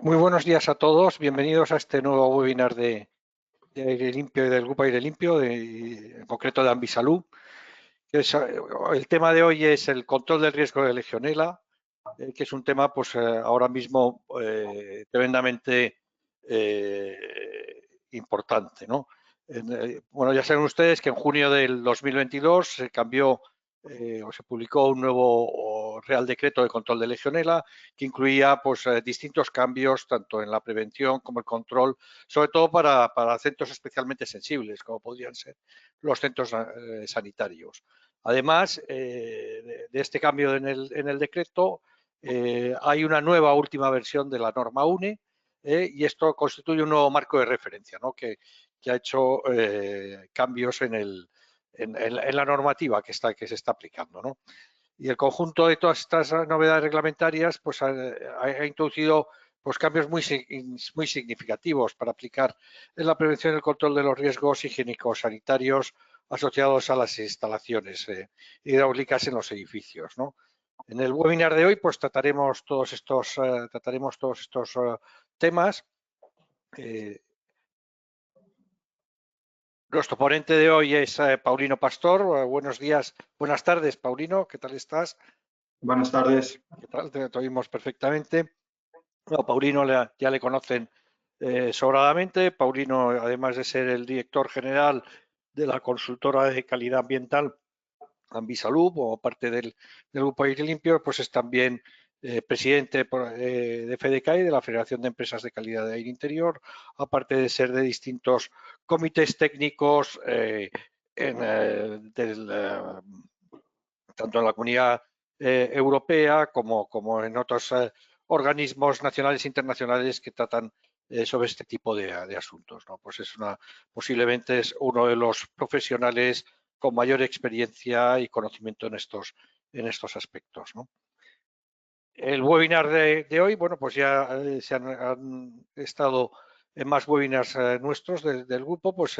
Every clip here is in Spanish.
Muy buenos días a todos, bienvenidos a este nuevo webinar de Aire Limpio y del Grupo Aire Limpio, en concreto de Ambisalud. El tema de hoy es el control del riesgo de Legionela, que es un tema pues ahora mismo tremendamente importante, ¿no? Bueno, ya saben ustedes que en junio del 2022 se cambió o se publicó un nuevo Real Decreto de Control de Legionela que incluía pues distintos cambios tanto en la prevención como el control, sobre todo para centros especialmente sensibles, como podrían ser los centros sanitarios. Además de este cambio en el decreto, hay una nueva última versión de la norma UNE y esto constituye un nuevo marco de referencia, ¿no? que ha hecho cambios en la normativa que se está aplicando, ¿no? Y el conjunto de todas estas novedades reglamentarias pues, ha introducido pues, cambios muy significativos para aplicar en la prevención y el control de los riesgos higiénicos sanitarios asociados a las instalaciones hidráulicas en los edificios, ¿no? En el webinar de hoy pues trataremos todos estos temas. Eh, Nuestro ponente de hoy es Paulino Pastor. Buenos días, buenas tardes, Paulino, ¿qué tal estás? Buenas tardes. ¿Qué tal? Te oímos perfectamente. Bueno, Paulino ya le conocen sobradamente. Paulino, además de ser el director general de la consultora de calidad ambiental Ambisalud, o parte del Grupo Aire Limpio, pues es también presidente de FEDECAI, de la Federación de Empresas de Calidad de Aire Interior, aparte de ser de distintos comités técnicos tanto en la Comunidad Europea como en otros organismos nacionales e internacionales que tratan sobre este tipo de asuntos, ¿no? Pues posiblemente es uno de los profesionales con mayor experiencia y conocimiento en estos aspectos, ¿no? El webinar de hoy, bueno, pues ya han estado en más webinars nuestros del grupo, pues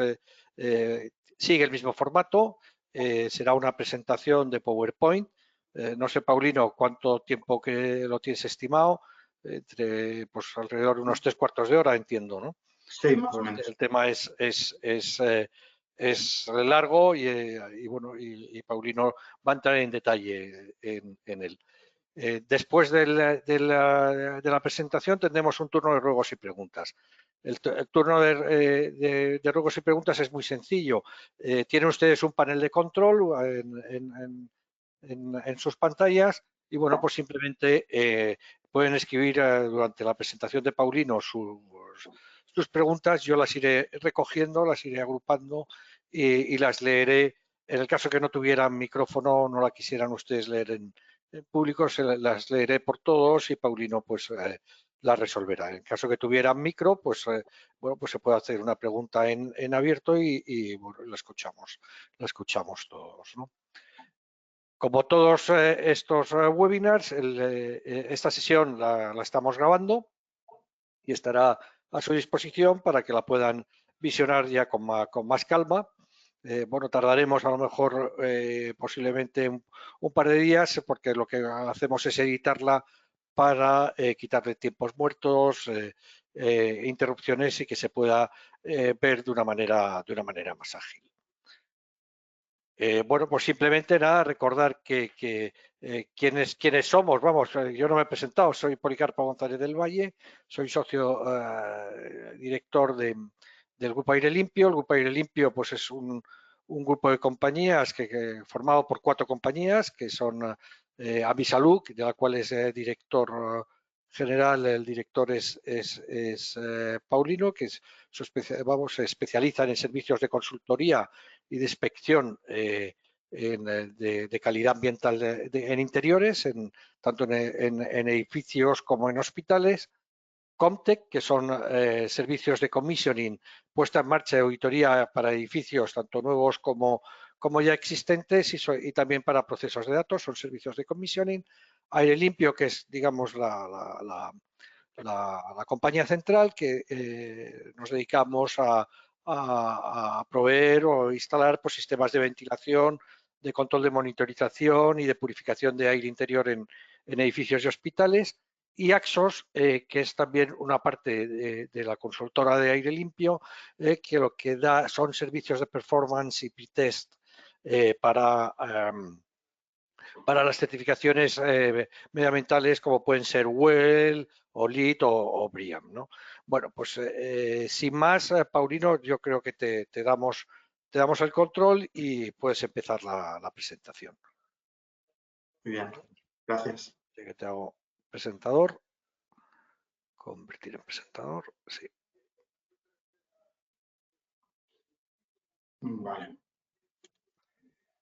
sigue el mismo formato, será una presentación de PowerPoint. No sé, Paulino, cuánto tiempo que lo tienes estimado, entre pues alrededor de unos 3 cuartos de hora, entiendo, ¿no? Sí, más o menos. El tema es largo bueno, y Paulino va a entrar en detalle en él. Después de la presentación tendremos un turno de ruegos y preguntas. El turno de ruegos y preguntas es muy sencillo. Tienen ustedes un panel de control en sus pantallas y bueno, pues simplemente pueden escribir durante la presentación de Paulino sus preguntas. Yo las iré recogiendo, las iré agrupando y las leeré. En el caso que no tuvieran micrófono, no la quisieran ustedes leer en público, las leeré por todos y Paulino pues las resolverá. En caso que tuvieran micro, pues bueno, pues se puede hacer una pregunta en abierto y bueno, la escuchamos todos, ¿no? Como todos estos webinars, esta sesión la estamos grabando y estará a su disposición para que la puedan visionar ya con más calma. Bueno, tardaremos a lo mejor posiblemente un par de días porque lo que hacemos es editarla para quitarle tiempos muertos, interrupciones y que se pueda ver de una manera más ágil. Bueno, pues simplemente nada, recordar quiénes somos. Vamos, yo no me he presentado, soy Policarpo González del Valle, soy socio director del Grupo Aire Limpio. El Grupo Aire Limpio pues es un grupo de compañías formado por 4 compañías que son Ambisalud, de la cual es director general. El director es Paulino, que se especializa en servicios de consultoría y de inspección de calidad ambiental en interiores, tanto en edificios como en hospitales. Comtec, que son servicios de commissioning, puesta en marcha de auditoría para edificios tanto nuevos como ya existentes y también para procesos de datos, son servicios de commissioning. Aire Limpio, que es, digamos, la compañía central, que nos dedicamos a proveer o instalar pues, sistemas de ventilación, de control de monitorización y de purificación de aire interior en edificios y hospitales. y Axos, que es también una parte de la consultora de aire limpio, que lo que da son servicios de performance y pretest para las certificaciones medioambientales, como pueden ser WELL o LEED o BREEAM, ¿no? Bueno, pues sin más, Paulino, yo creo que te damos el control y puedes empezar la presentación. Muy bien, gracias. Que te hago presentador. Convertir en presentador, sí. Vale.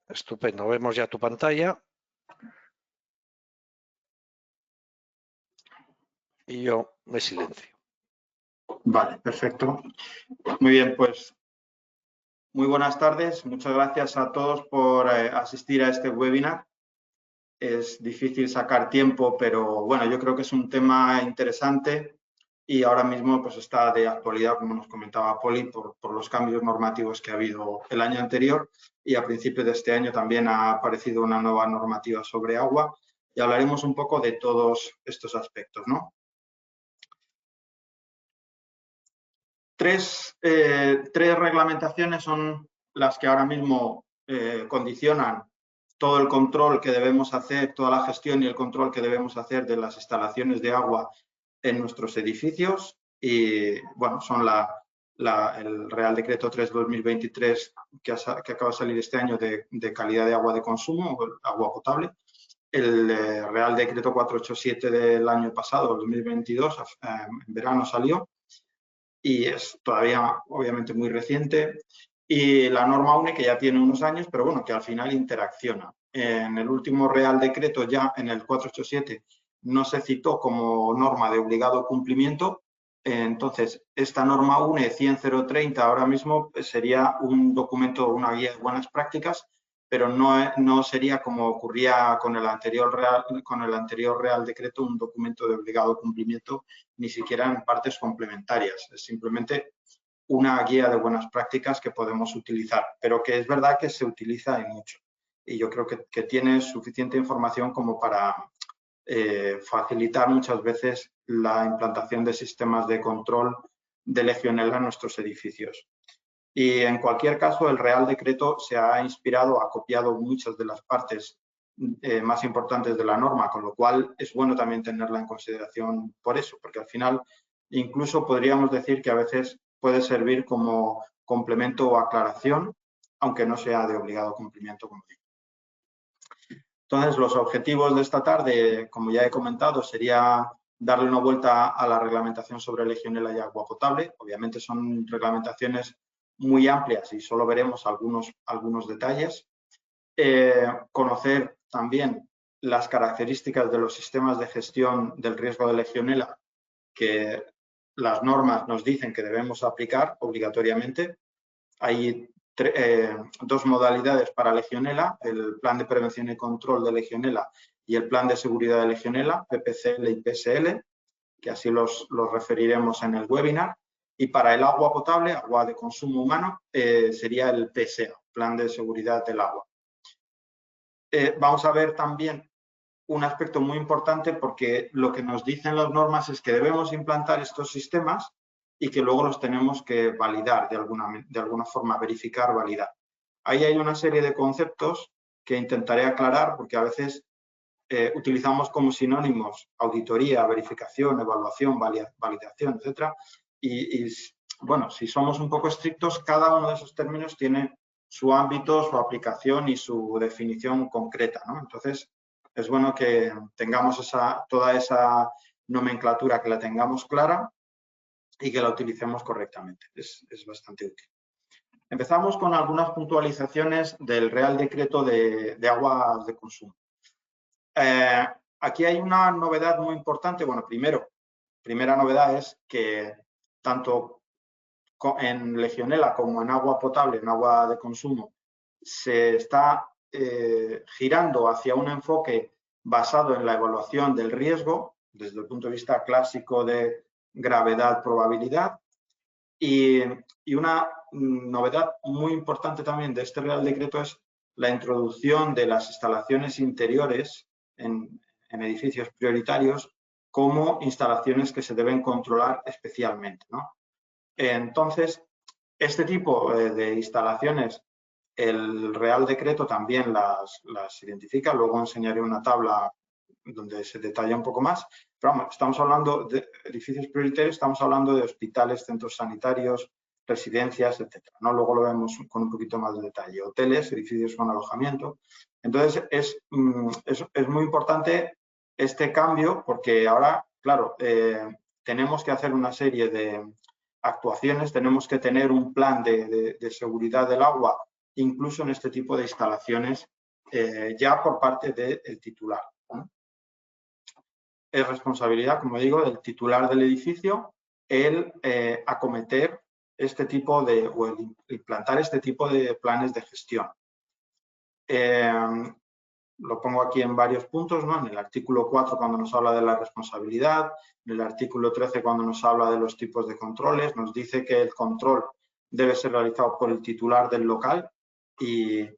Estupendo, vemos ya tu pantalla. Y yo me silencio. Vale, perfecto. Muy bien, pues muy buenas tardes. Muchas gracias a todos por asistir a este webinar. Es difícil sacar tiempo, pero bueno, yo creo que es un tema interesante y ahora mismo pues está de actualidad, como nos comentaba Poli, por los cambios normativos que ha habido el año anterior, y a principios de este año también ha aparecido una nueva normativa sobre agua, y hablaremos un poco de todos estos aspectos, ¿no? Tres reglamentaciones son las que ahora mismo condicionan todo el control que debemos hacer, toda la gestión y el control que debemos hacer de las instalaciones de agua en nuestros edificios. Y bueno, son el Real Decreto 3/2023 que acaba de salir este año de calidad de agua de consumo, agua potable. El Real Decreto 487 del año pasado, 2022, en verano salió, y es todavía obviamente muy reciente, y la norma UNE, que ya tiene unos años, pero bueno, que al final interacciona. En el último Real Decreto, ya en el 487, no se citó como norma de obligado cumplimiento. Entonces, esta norma UNE 100.030 ahora mismo sería un documento, una guía de buenas prácticas, pero no sería como ocurría con el anterior Real Decreto, un documento de obligado cumplimiento, ni siquiera en partes complementarias. Es simplemente una guía de buenas prácticas que podemos utilizar, pero que es verdad que se utiliza y mucho. Y yo creo que tiene suficiente información como para facilitar muchas veces la implantación de sistemas de control de Legionella en nuestros edificios. Y en cualquier caso, el Real Decreto se ha inspirado, ha copiado muchas de las partes más importantes de la norma, con lo cual es bueno también tenerla en consideración por eso, porque al final incluso podríamos decir que a veces puede servir como complemento o aclaración, aunque no sea de obligado cumplimiento, como digo. Entonces, los objetivos de esta tarde, como ya he comentado, sería darle una vuelta a la reglamentación sobre Legionella y agua potable. Obviamente son reglamentaciones muy amplias y solo veremos algunos detalles. Conocer también las características de los sistemas de gestión del riesgo de Legionella que las normas nos dicen que debemos aplicar obligatoriamente. Hay dos modalidades para Legionella, el Plan de Prevención y Control de Legionella y el Plan de Seguridad de Legionella, PPCL y PSL, que así los referiremos en el webinar. Y para el agua potable, agua de consumo humano, sería el PSEA, Plan de Seguridad del Agua. Vamos a ver también un aspecto muy importante, porque lo que nos dicen las normas es que debemos implantar estos sistemas y que luego los tenemos que validar de alguna forma, verificar, validar. Ahí hay una serie de conceptos que intentaré aclarar, porque a veces utilizamos como sinónimos auditoría, verificación, evaluación, validación, etcétera. Y bueno, si somos un poco estrictos, cada uno de esos términos tiene su ámbito, su aplicación y su definición concreta, ¿no? Entonces, es bueno que tengamos toda esa nomenclatura, que la tengamos clara y que la utilicemos correctamente. Es bastante útil. Empezamos con algunas puntualizaciones del Real Decreto de aguas de consumo. Aquí hay una novedad muy importante. Bueno, primera novedad es que tanto en Legionella como en agua potable, en agua de consumo, se está girando hacia un enfoque basado en la evaluación del riesgo desde el punto de vista clásico de gravedad, probabilidad. Y una novedad muy importante también de este Real Decreto es la introducción de las instalaciones interiores en edificios prioritarios como instalaciones que se deben controlar especialmente, ¿no? Entonces, este tipo de instalaciones, el Real Decreto también las identifica. Luego enseñaré una tabla donde se detalla un poco más. Pero vamos, estamos hablando de edificios prioritarios, estamos hablando de hospitales, centros sanitarios, residencias, etcétera, ¿no? Luego lo vemos con un poquito más de detalle. Hoteles, edificios con alojamiento. Entonces, es muy importante este cambio porque ahora, claro, tenemos que hacer una serie de actuaciones, tenemos que tener un plan de seguridad del agua, incluso en este tipo de instalaciones, ya por parte del titular, ¿no? Es responsabilidad, como digo, del titular del edificio el acometer este tipo de, o el implantar este tipo de planes de gestión. Lo pongo aquí en varios puntos, ¿no? En el artículo 4 cuando nos habla de la responsabilidad, en el artículo 13 cuando nos habla de los tipos de controles, nos dice que el control debe ser realizado por el titular del local y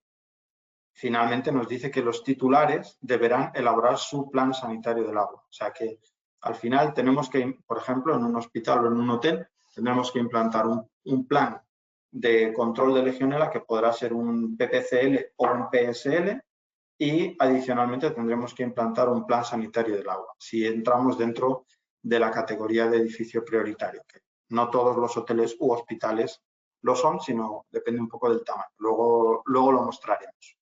finalmente nos dice que los titulares deberán elaborar su plan sanitario del agua. O sea que al final tenemos que, por ejemplo, en un hospital o en un hotel, tendremos que implantar un plan de control de Legionela que podrá ser un PPCL o un PSL y adicionalmente tendremos que implantar un plan sanitario del agua si entramos dentro de la categoría de edificio prioritario, que no todos los hoteles u hospitales lo son, sino depende un poco del tamaño. Luego lo mostraremos.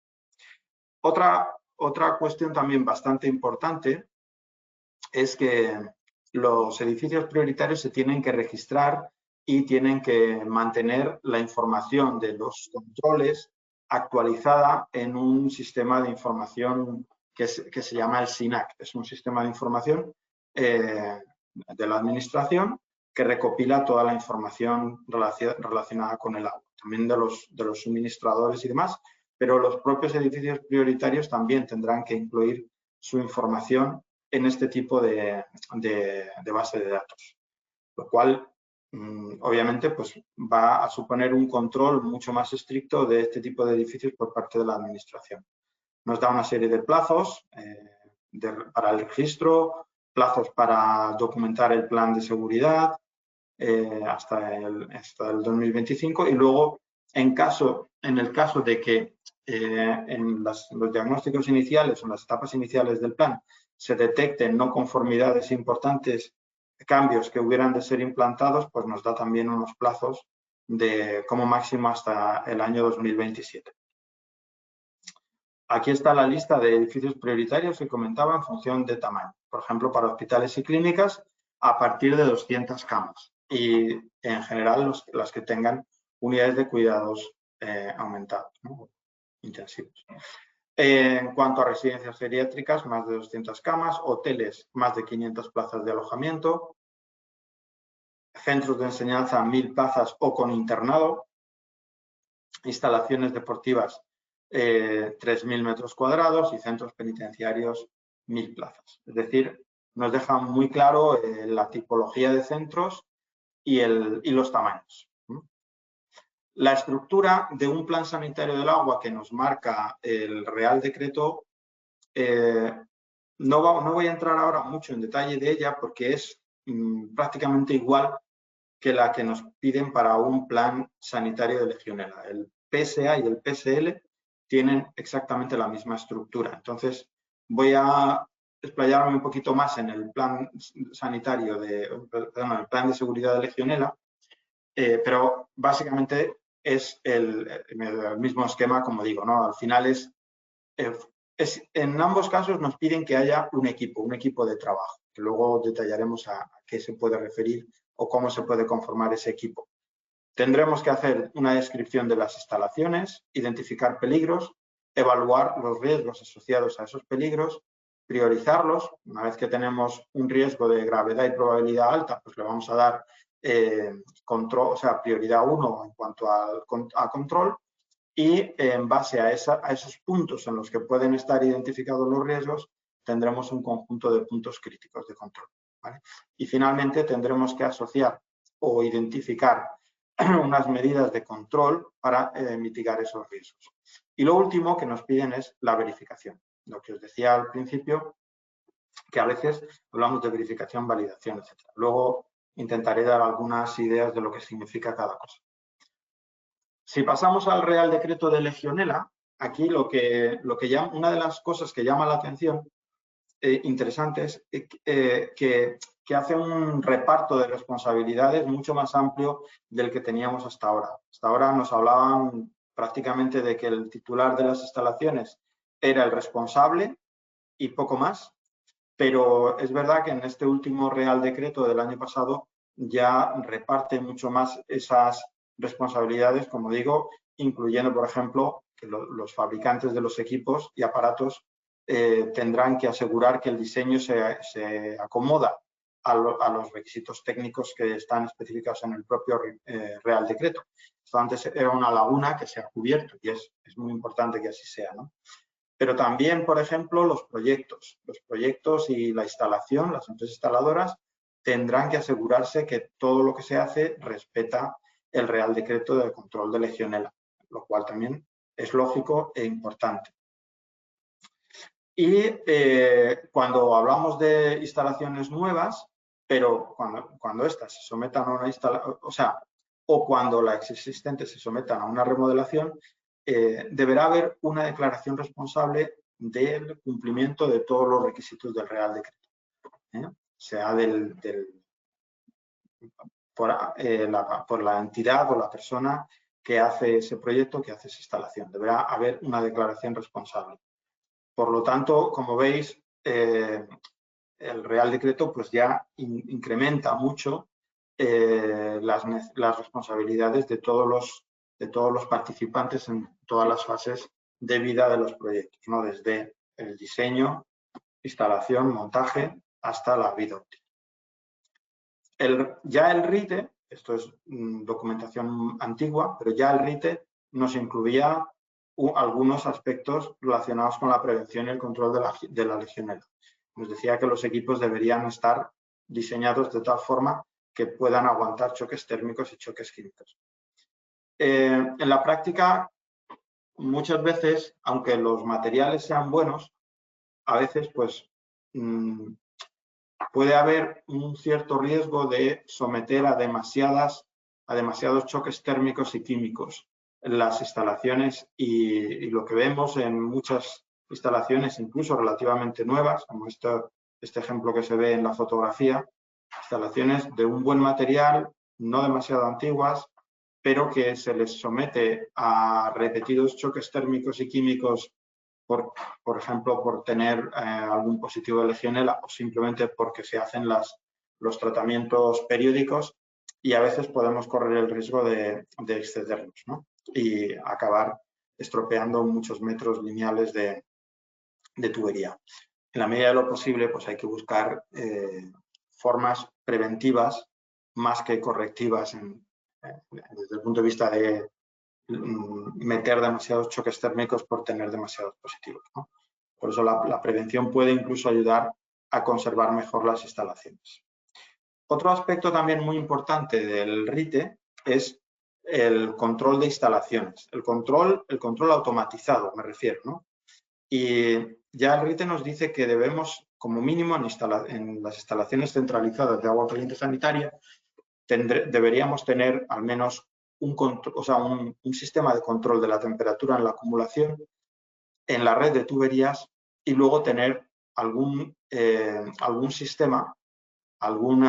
Otra cuestión también bastante importante es que los edificios prioritarios se tienen que registrar y tienen que mantener la información de los controles actualizada en un sistema de información que se llama el SINAC. Es un sistema de información de la administración que recopila toda la información relacionada con el agua, también de los suministradores y demás, pero los propios edificios prioritarios también tendrán que incluir su información en este tipo de base de datos, lo cual obviamente pues, va a suponer un control mucho más estricto de este tipo de edificios por parte de la administración. Nos da una serie de plazos para el registro, plazos para documentar el plan de seguridad hasta el 2025 y luego en el caso de que en los diagnósticos iniciales o en las etapas iniciales del plan se detecten no conformidades importantes, cambios que hubieran de ser implantados, pues nos da también unos plazos de como máximo hasta el año 2027. Aquí está la lista de edificios prioritarios que comentaba en función de tamaño. Por ejemplo, para hospitales y clínicas, a partir de 200 camas. Y en general, las que tengan unidades de cuidados aumentados, ¿no? Intensivos. En cuanto a residencias geriátricas, más de 200 camas, hoteles, más de 500 plazas de alojamiento, centros de enseñanza, 1000 plazas o con internado, instalaciones deportivas, 3.000 metros cuadrados y centros penitenciarios, 1.000 plazas. Es decir, nos deja muy claro la tipología de centros y los tamaños. La estructura de un plan sanitario del agua que nos marca el Real Decreto, no voy a entrar ahora mucho en detalle de ella porque es prácticamente igual que la que nos piden para un plan sanitario de Legionela. El PSA y el PSL tienen exactamente la misma estructura. Entonces, voy a explayarme un poquito más en el plan sanitario, el plan de seguridad de Legionela, pero básicamente es el mismo esquema, como digo, ¿no? Al final en ambos casos nos piden que haya un equipo de trabajo, que luego detallaremos a qué se puede referir o cómo se puede conformar ese equipo. Tendremos que hacer una descripción de las instalaciones, identificar peligros, evaluar los riesgos asociados a esos peligros, priorizarlos. Una vez que tenemos un riesgo de gravedad y probabilidad alta, pues le vamos a dar prioridad 1 en cuanto a control y en base a esos puntos en los que pueden estar identificados los riesgos, tendremos un conjunto de puntos críticos de control, ¿vale? Y finalmente tendremos que asociar o identificar unas medidas de control para mitigar esos riesgos. Y lo último que nos piden es la verificación. Lo que os decía al principio, que a veces hablamos de verificación, validación, etc. Luego intentaré dar algunas ideas de lo que significa cada cosa. Si pasamos al Real Decreto de Legionela, aquí una de las cosas que llama la atención interesante es que hace un reparto de responsabilidades mucho más amplio del que teníamos hasta ahora. Hasta ahora nos hablaban prácticamente de que el titular de las instalaciones era el responsable y poco más, pero es verdad que en este último Real Decreto del año pasado ya reparte mucho más esas responsabilidades, como digo, incluyendo, por ejemplo, que los fabricantes de los equipos y aparatos tendrán que asegurar que el diseño se acomoda a los requisitos técnicos que están especificados en el propio Real Decreto. Esto antes era una laguna que se ha cubierto y es muy importante que así sea, ¿no? Pero también, por ejemplo, los proyectos y la instalación, las empresas instaladoras tendrán que asegurarse que todo lo que se hace respeta el Real Decreto de control de Legionela, lo cual también es lógico e importante. Y cuando hablamos de instalaciones nuevas, pero cuando estas se sometan a una instalación, o cuando las existentes se sometan a una remodelación, deberá haber una declaración responsable del cumplimiento de todos los requisitos del Real Decreto, sea por la entidad o la persona que hace ese proyecto, que hace esa instalación. Deberá haber una declaración responsable. Por lo tanto, como veis, el Real Decreto pues ya incrementa mucho las responsabilidades de todos los participantes en todas las fases de vida de los proyectos, ¿no? Desde el diseño, instalación, montaje, hasta la vida útil. Ya el RITE, esto es documentación antigua, pero ya el RITE nos incluía algunos aspectos relacionados con la prevención y el control de la legionela. Nos decía que los equipos deberían estar diseñados de tal forma que puedan aguantar choques térmicos y choques químicos. En la práctica, muchas veces, aunque los materiales sean buenos, a veces pues puede haber un cierto riesgo de someter a demasiados choques térmicos y químicos en las instalaciones y lo que vemos en muchas instalaciones, incluso relativamente nuevas, como este ejemplo que se ve en la fotografía, instalaciones de un buen material, no demasiado antiguas, pero que se les somete a repetidos choques térmicos y químicos por ejemplo, por tener algún positivo de legionela o simplemente porque se hacen los tratamientos periódicos y a veces podemos correr el riesgo de excedernos, ¿no? Y acabar estropeando muchos metros lineales de tubería. En la medida de lo posible, pues hay que buscar formas preventivas más que correctivas desde el punto de vista de meter demasiados choques térmicos por tener demasiados positivos, ¿no? Por eso la prevención puede incluso ayudar a conservar mejor las instalaciones. Otro aspecto también muy importante del RITE es el control de instalaciones, el control automatizado, me refiero, ¿no? Y ya el RITE nos dice que debemos, como mínimo en las instalaciones centralizadas de agua caliente sanitaria, deberíamos tener al menos un sistema de control de la temperatura en la acumulación, en la red de tuberías y luego tener algún sistema, algún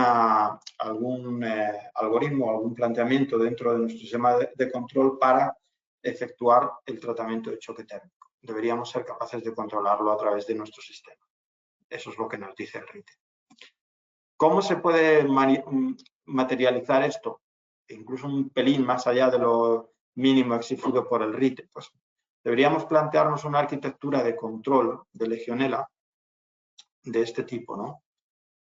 algoritmo, algún planteamiento dentro de nuestro sistema de control para efectuar el tratamiento de choque térmico. Deberíamos ser capaces de controlarlo a través de nuestro sistema. Eso es lo que nos dice el RITE. ¿Cómo se puede materializar esto? Incluso un pelín más allá de lo mínimo exigido por el RITE. Pues deberíamos plantearnos una arquitectura de control de legionela de este tipo, ¿no?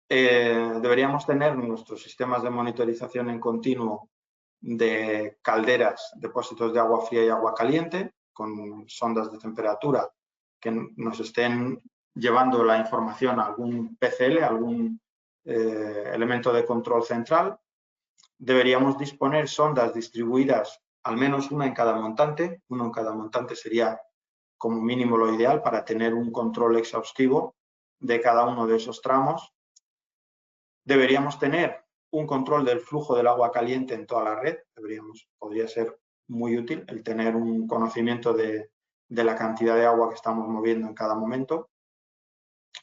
Deberíamos tener nuestros sistemas de monitorización en continuo de calderas, depósitos de agua fría y agua caliente, con sondas de temperatura que nos estén llevando la información a algún PCL, algún elemento de control central. Deberíamos disponer sondas distribuidas, al menos una en cada montante. Uno en cada montante sería como mínimo lo ideal para tener un control exhaustivo de cada uno de esos tramos. Deberíamos tener un control del flujo del agua caliente en toda la red. Podría ser muy útil el tener un conocimiento de la cantidad de agua que estamos moviendo en cada momento.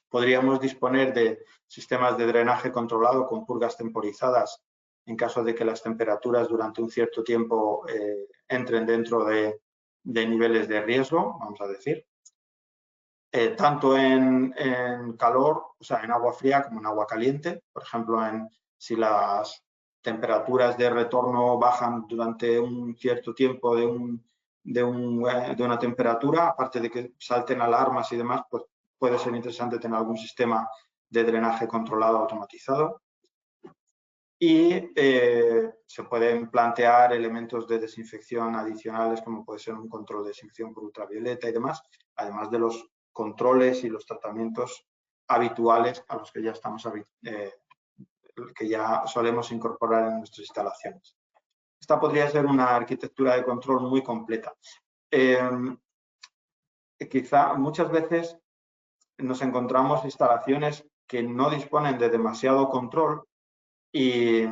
Podríamos disponer de sistemas de drenaje controlado con purgas temporizadas en caso de que las temperaturas durante un cierto tiempo entren dentro de niveles de riesgo, vamos a decir. Tanto en calor, o sea, en agua fría como en agua caliente. Por ejemplo, si las temperaturas de retorno bajan durante un cierto tiempo de una temperatura, aparte de que salten alarmas y demás, pues puede ser interesante tener algún sistema de drenaje controlado automatizado. Y se pueden plantear elementos de desinfección adicionales, como puede ser un control de desinfección por ultravioleta y demás, además de los controles y los tratamientos habituales a los que ya que ya solemos incorporar en nuestras instalaciones. Esta podría ser una arquitectura de control muy completa. Quizá muchas veces nos encontramos instalaciones que no disponen de demasiado control y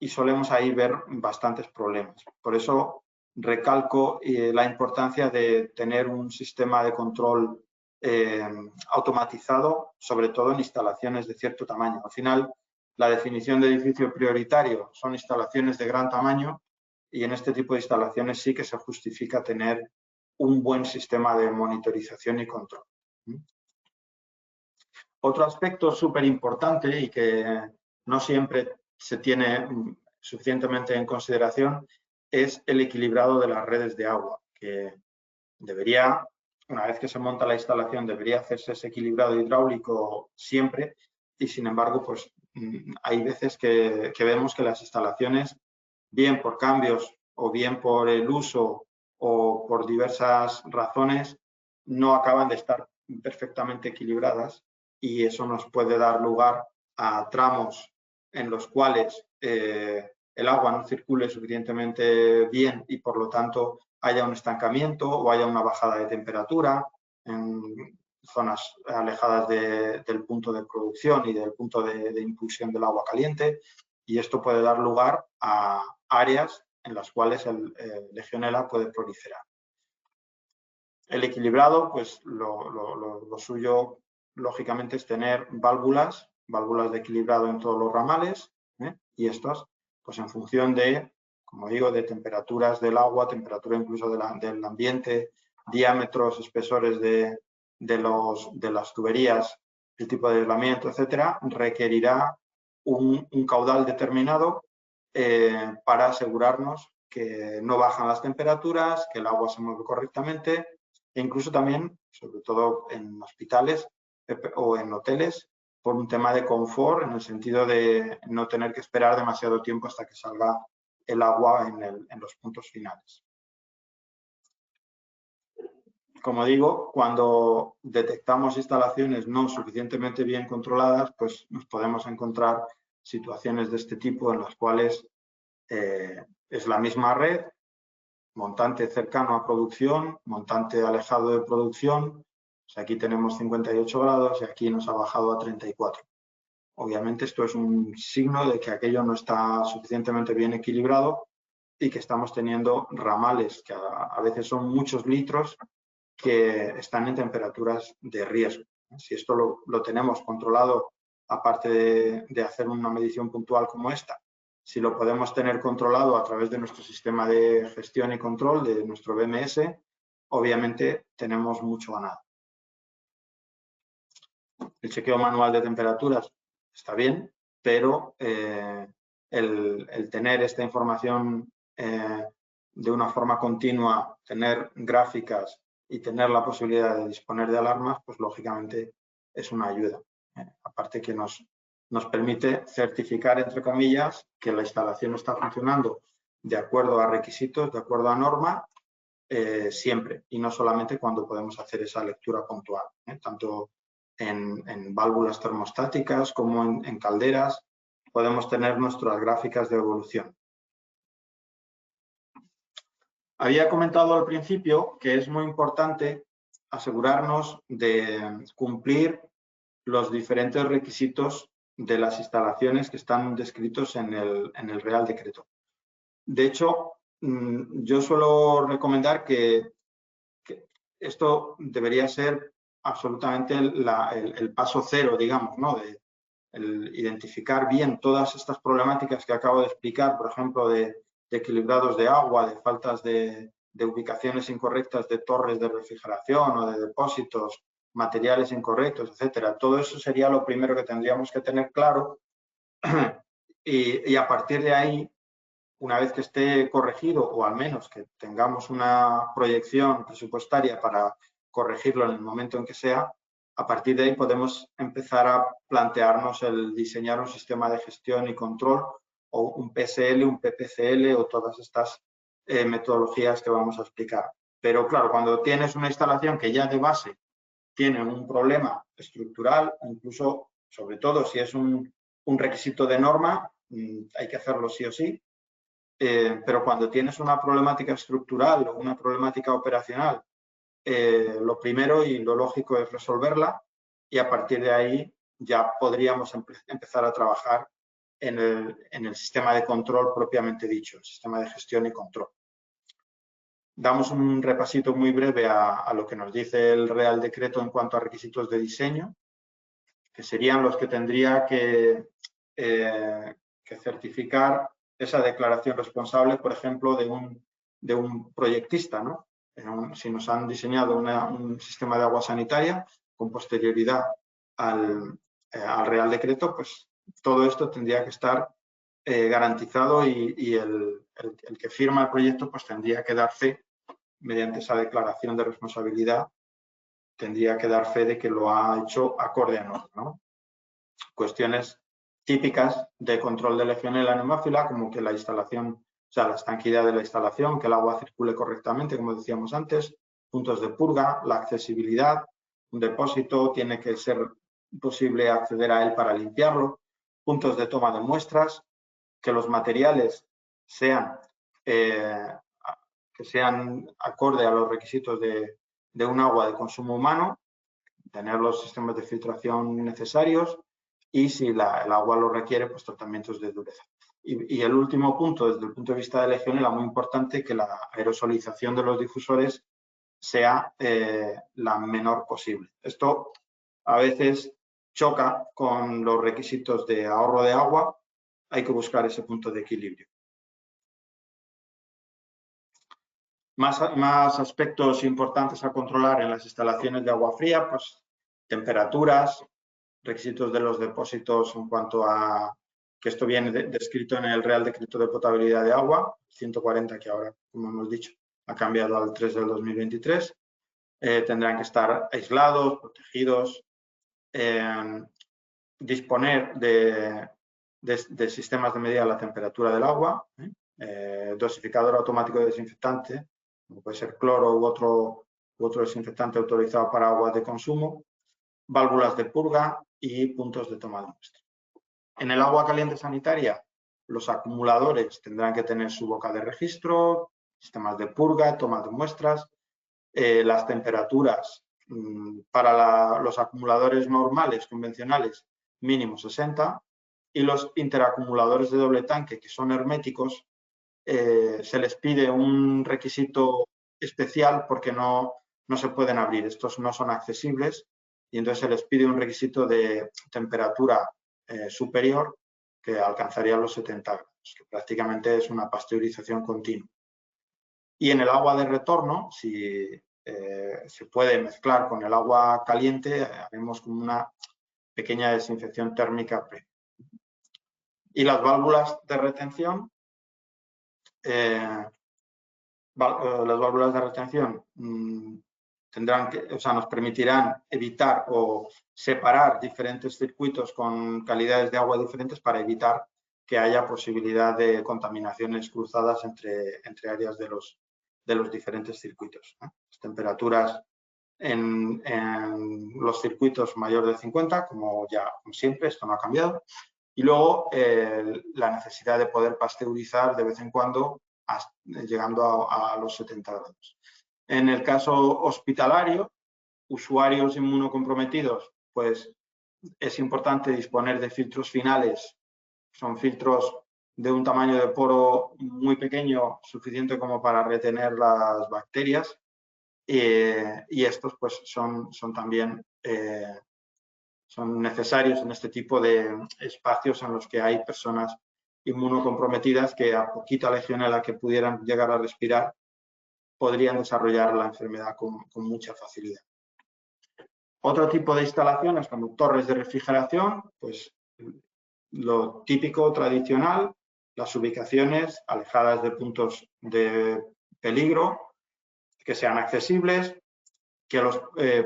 solemos ahí ver bastantes problemas. Por eso recalco la importancia de tener un sistema de control automatizado, sobre todo en instalaciones de cierto tamaño. Al final, la definición de edificio prioritario son instalaciones de gran tamaño y en este tipo de instalaciones sí que se justifica tener un buen sistema de monitorización y control. Otro aspecto súper importante y que no siempre se tiene suficientemente en consideración es el equilibrado de las redes de agua, que debería, una vez que se monta la instalación, debería hacerse ese equilibrado hidráulico siempre y, sin embargo, pues hay veces que vemos que las instalaciones, bien por cambios o bien por el uso o por diversas razones, no acaban de estar perfectamente equilibradas y eso nos puede dar lugar a tramos en los cuales el agua no circule suficientemente bien y por lo tanto haya un estancamiento o haya una bajada de temperatura en zonas alejadas del punto de producción y del punto de impulsión del agua caliente, y esto puede dar lugar a áreas en las cuales el Legionella puede proliferar. El equilibrado, pues lo suyo lógicamente es tener válvulas de equilibrado en todos los ramales, y estas, pues en función de, como digo, de temperaturas del agua, temperatura incluso del ambiente, diámetros, espesores de las tuberías, el tipo de aislamiento, etcétera, requerirá un caudal determinado para asegurarnos que no bajan las temperaturas, que el agua se mueve correctamente e incluso también, sobre todo en hospitales o en hoteles, por un tema de confort, en el sentido de no tener que esperar demasiado tiempo hasta que salga el agua en los puntos finales. Como digo, cuando detectamos instalaciones no suficientemente bien controladas, pues nos podemos encontrar situaciones de este tipo en las cuales es la misma red, montante cercano a producción, montante alejado de producción. Pues aquí tenemos 58 grados y aquí nos ha bajado a 34. Obviamente esto es un signo de que aquello no está suficientemente bien equilibrado y que estamos teniendo ramales que a veces son muchos litros que están en temperaturas de riesgo. Si esto lo tenemos controlado, aparte de hacer una medición puntual como esta, si lo podemos tener controlado a través de nuestro sistema de gestión y control, de nuestro BMS, obviamente tenemos mucho ganado. El chequeo manual de temperaturas está bien, pero el tener esta información de una forma continua, tener gráficas y tener la posibilidad de disponer de alarmas, pues lógicamente es una ayuda. Aparte que nos permite certificar, entre comillas, que la instalación está funcionando de acuerdo a requisitos, de acuerdo a norma, siempre, y no solamente cuando podemos hacer esa lectura puntual, tanto en válvulas termostáticas como en calderas, podemos tener nuestras gráficas de evolución. Había comentado al principio que es muy importante asegurarnos de cumplir los diferentes requisitos de las instalaciones que están descritos en el Real Decreto. De hecho, yo suelo recomendar que esto debería ser absolutamente el paso cero, digamos, ¿no? De identificar bien todas estas problemáticas que acabo de explicar, por ejemplo, de equilibrados de agua, de faltas de ubicaciones incorrectas de torres de refrigeración o de depósitos, materiales incorrectos, etcétera. Todo eso sería lo primero que tendríamos que tener claro y a partir de ahí, una vez que esté corregido o al menos que tengamos una proyección presupuestaria para corregirlo en el momento en que sea, a partir de ahí podemos empezar a plantearnos el diseñar un sistema de gestión y control o un PSL, un PPCL o todas estas metodologías que vamos a explicar. Pero claro, cuando tienes una instalación que ya de base tiene un problema estructural, incluso, sobre todo si es un requisito de norma, hay que hacerlo sí o sí, pero cuando tienes una problemática estructural o una problemática operacional, lo primero y lo lógico es resolverla y a partir de ahí ya podríamos empezar a trabajar en el sistema de control propiamente dicho, el sistema de gestión y control. Damos un repasito muy breve a lo que nos dice el Real Decreto en cuanto a requisitos de diseño, que serían los que tendría que certificar esa declaración responsable, por ejemplo, de un proyectista, ¿no? Si nos han diseñado un sistema de agua sanitaria con posterioridad al Real Decreto, pues todo esto tendría que estar garantizado y el que firma el proyecto pues tendría que dar fe, mediante esa declaración de responsabilidad, tendría que dar fe de que lo ha hecho acorde a norma, ¿no? Cuestiones típicas de control de legionela neumófila, como que la instalación, o sea, la estanquidad de la instalación, que el agua circule correctamente, como decíamos antes, puntos de purga, la accesibilidad, un depósito tiene que ser posible acceder a él para limpiarlo, puntos de toma de muestras, que los materiales sean acorde a los requisitos de un agua de consumo humano, tener los sistemas de filtración necesarios y si el agua lo requiere, pues tratamientos de dureza. Y el último punto, desde el punto de vista de legionela, muy importante, que la aerosolización de los difusores sea la menor posible. Esto a veces choca con los requisitos de ahorro de agua, hay que buscar ese punto de equilibrio. Más aspectos importantes a controlar en las instalaciones de agua fría, pues temperaturas, requisitos de los depósitos en cuanto a que esto viene descrito en el Real Decreto de Potabilidad de Agua, 140, que ahora, como hemos dicho, ha cambiado al 3 del 2023. Tendrán que estar aislados, protegidos, disponer de sistemas de medida de la temperatura del agua, dosificador automático de desinfectante, como puede ser cloro u otro desinfectante autorizado para aguas de consumo, válvulas de purga y puntos de toma de muestra. En el agua caliente sanitaria, los acumuladores tendrán que tener su boca de registro, sistemas de purga, toma de muestras, las temperaturas para los acumuladores normales, convencionales, mínimo 60, y los interacumuladores de doble tanque, que son herméticos, se les pide un requisito especial porque no se pueden abrir, estos no son accesibles y entonces se les pide un requisito de temperatura superior que alcanzaría los 70 grados, que prácticamente es una pasteurización continua. Y en el agua de retorno, si se puede mezclar con el agua caliente, haremos como una pequeña desinfección térmica previa. Y las válvulas de retención, nos permitirán evitar o separar diferentes circuitos con calidades de agua diferentes para evitar que haya posibilidad de contaminaciones cruzadas entre áreas de los diferentes circuitos, ¿no? Las temperaturas en los circuitos mayor de 50, como siempre, esto no ha cambiado. Y luego la necesidad de poder pasteurizar de vez en cuando, llegando a los 70 grados. En el caso hospitalario, usuarios inmunocomprometidos, pues es importante disponer de filtros finales. Son filtros de un tamaño de poro muy pequeño, suficiente como para retener las bacterias. Y estos pues son también son necesarios en este tipo de espacios en los que hay personas inmunocomprometidas que a poquita legionela que pudieran llegar a respirar podrían desarrollar la enfermedad con mucha facilidad. Otro tipo de instalaciones como torres de refrigeración, pues lo típico, tradicional, las ubicaciones alejadas de puntos de peligro, que sean accesibles, que los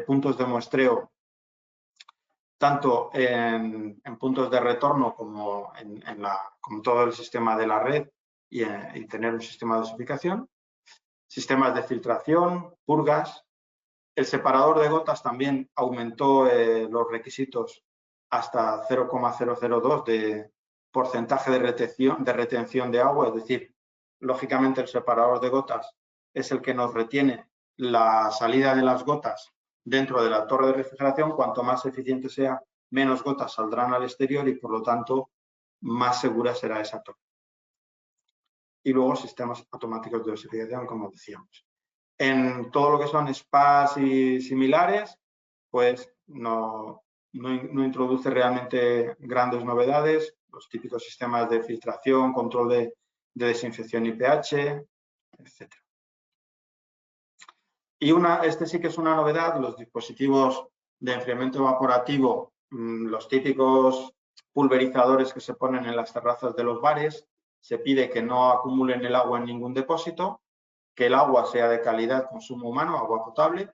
puntos de muestreo, tanto en puntos de retorno como como todo el sistema de la red y tener un sistema de dosificación, sistemas de filtración, purgas. El separador de gotas también aumentó los requisitos hasta 0,002 de porcentaje de retención de agua, es decir, lógicamente el separador de gotas es el que nos retiene la salida de las gotas dentro de la torre de refrigeración. Cuanto más eficiente sea, menos gotas saldrán al exterior y por lo tanto más segura será esa torre. Y luego sistemas automáticos de dosificación, como decíamos. En todo lo que son spas y similares, pues no introduce realmente grandes novedades, los típicos sistemas de filtración, control de desinfección y pH, etc. Y este sí que es una novedad, los dispositivos de enfriamiento evaporativo, los típicos pulverizadores que se ponen en las terrazas de los bares. Se pide que no acumulen el agua en ningún depósito, que el agua sea de calidad, consumo humano, agua potable,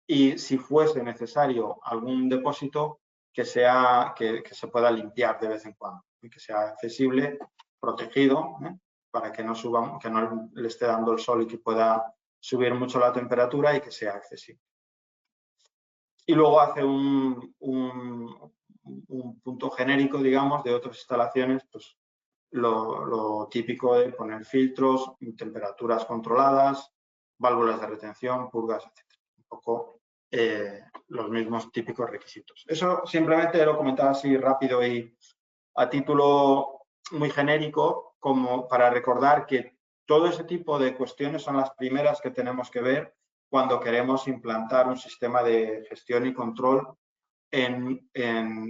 y si fuese necesario algún depósito, que se pueda limpiar de vez en cuando y que sea accesible, protegido, para que no le esté dando el sol y que pueda subir mucho la temperatura y que sea accesible. Y luego hace un punto genérico, digamos, de otras instalaciones, pues lo típico de poner filtros, temperaturas controladas, válvulas de retención, purgas, etc. Un poco los mismos típicos requisitos. Eso simplemente lo comentaba así rápido y a título muy genérico, como para recordar que todo ese tipo de cuestiones son las primeras que tenemos que ver cuando queremos implantar un sistema de gestión y control en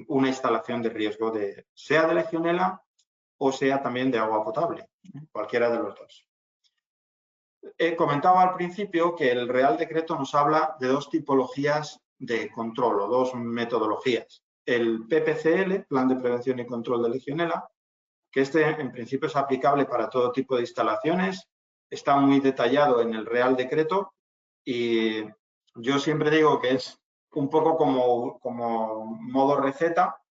una instalación de riesgo, sea de legionela o sea también de agua potable, cualquiera de los dos. He comentado al principio que el Real Decreto nos habla de dos tipologías de control o dos metodologías. El PPCL, Plan de Prevención y Control de Legionela, que en principio es aplicable para todo tipo de instalaciones, está muy detallado en el Real Decreto y yo siempre digo que es un poco como modo receta,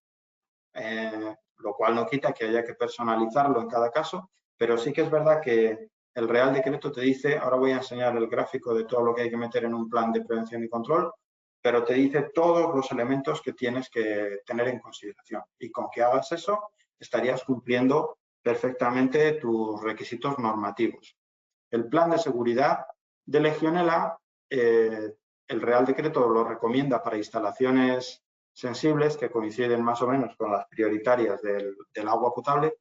lo cual no quita que haya que personalizarlo en cada caso, pero sí que es verdad que el Real Decreto te dice, ahora voy a enseñar el gráfico de todo lo que hay que meter en un plan de prevención y control, pero te dice todos los elementos que tienes que tener en consideración. Y con que hagas eso, estarías cumpliendo perfectamente tus requisitos normativos. El plan de seguridad de legionela, el Real Decreto lo recomienda para instalaciones sensibles que coinciden más o menos con las prioritarias del agua potable.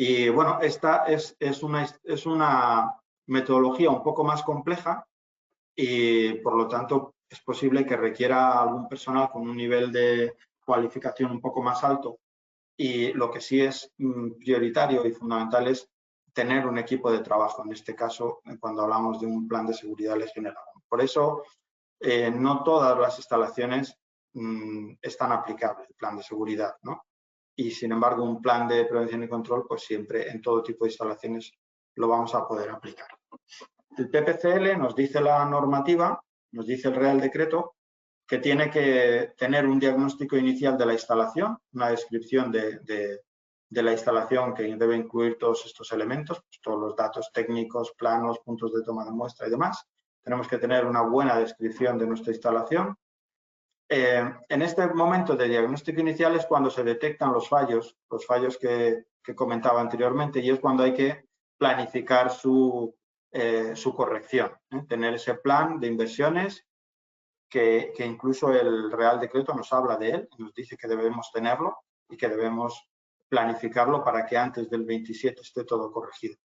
Y bueno, esta es una metodología un poco más compleja y por lo tanto es posible que requiera algún personal con un nivel de cualificación un poco más alto, y lo que sí es prioritario y fundamental es tener un equipo de trabajo, en este caso cuando hablamos de un plan de seguridad legionela. Por eso no todas las instalaciones están aplicables el plan de seguridad, ¿no? Y sin embargo un plan de prevención y control pues siempre en todo tipo de instalaciones lo vamos a poder aplicar. El PPCL nos dice la normativa, nos dice el Real Decreto, que tiene que tener un diagnóstico inicial de la instalación, una descripción de la instalación que debe incluir todos estos elementos, pues todos los datos técnicos, planos, puntos de toma de muestra y demás. Tenemos que tener una buena descripción de nuestra instalación. En este momento de diagnóstico inicial es cuando se detectan los fallos que comentaba anteriormente, y es cuando hay que planificar su corrección, tener ese plan de inversiones que incluso el Real Decreto nos habla de él, nos dice que debemos tenerlo y que debemos planificarlo para que antes del 27 esté todo corregido.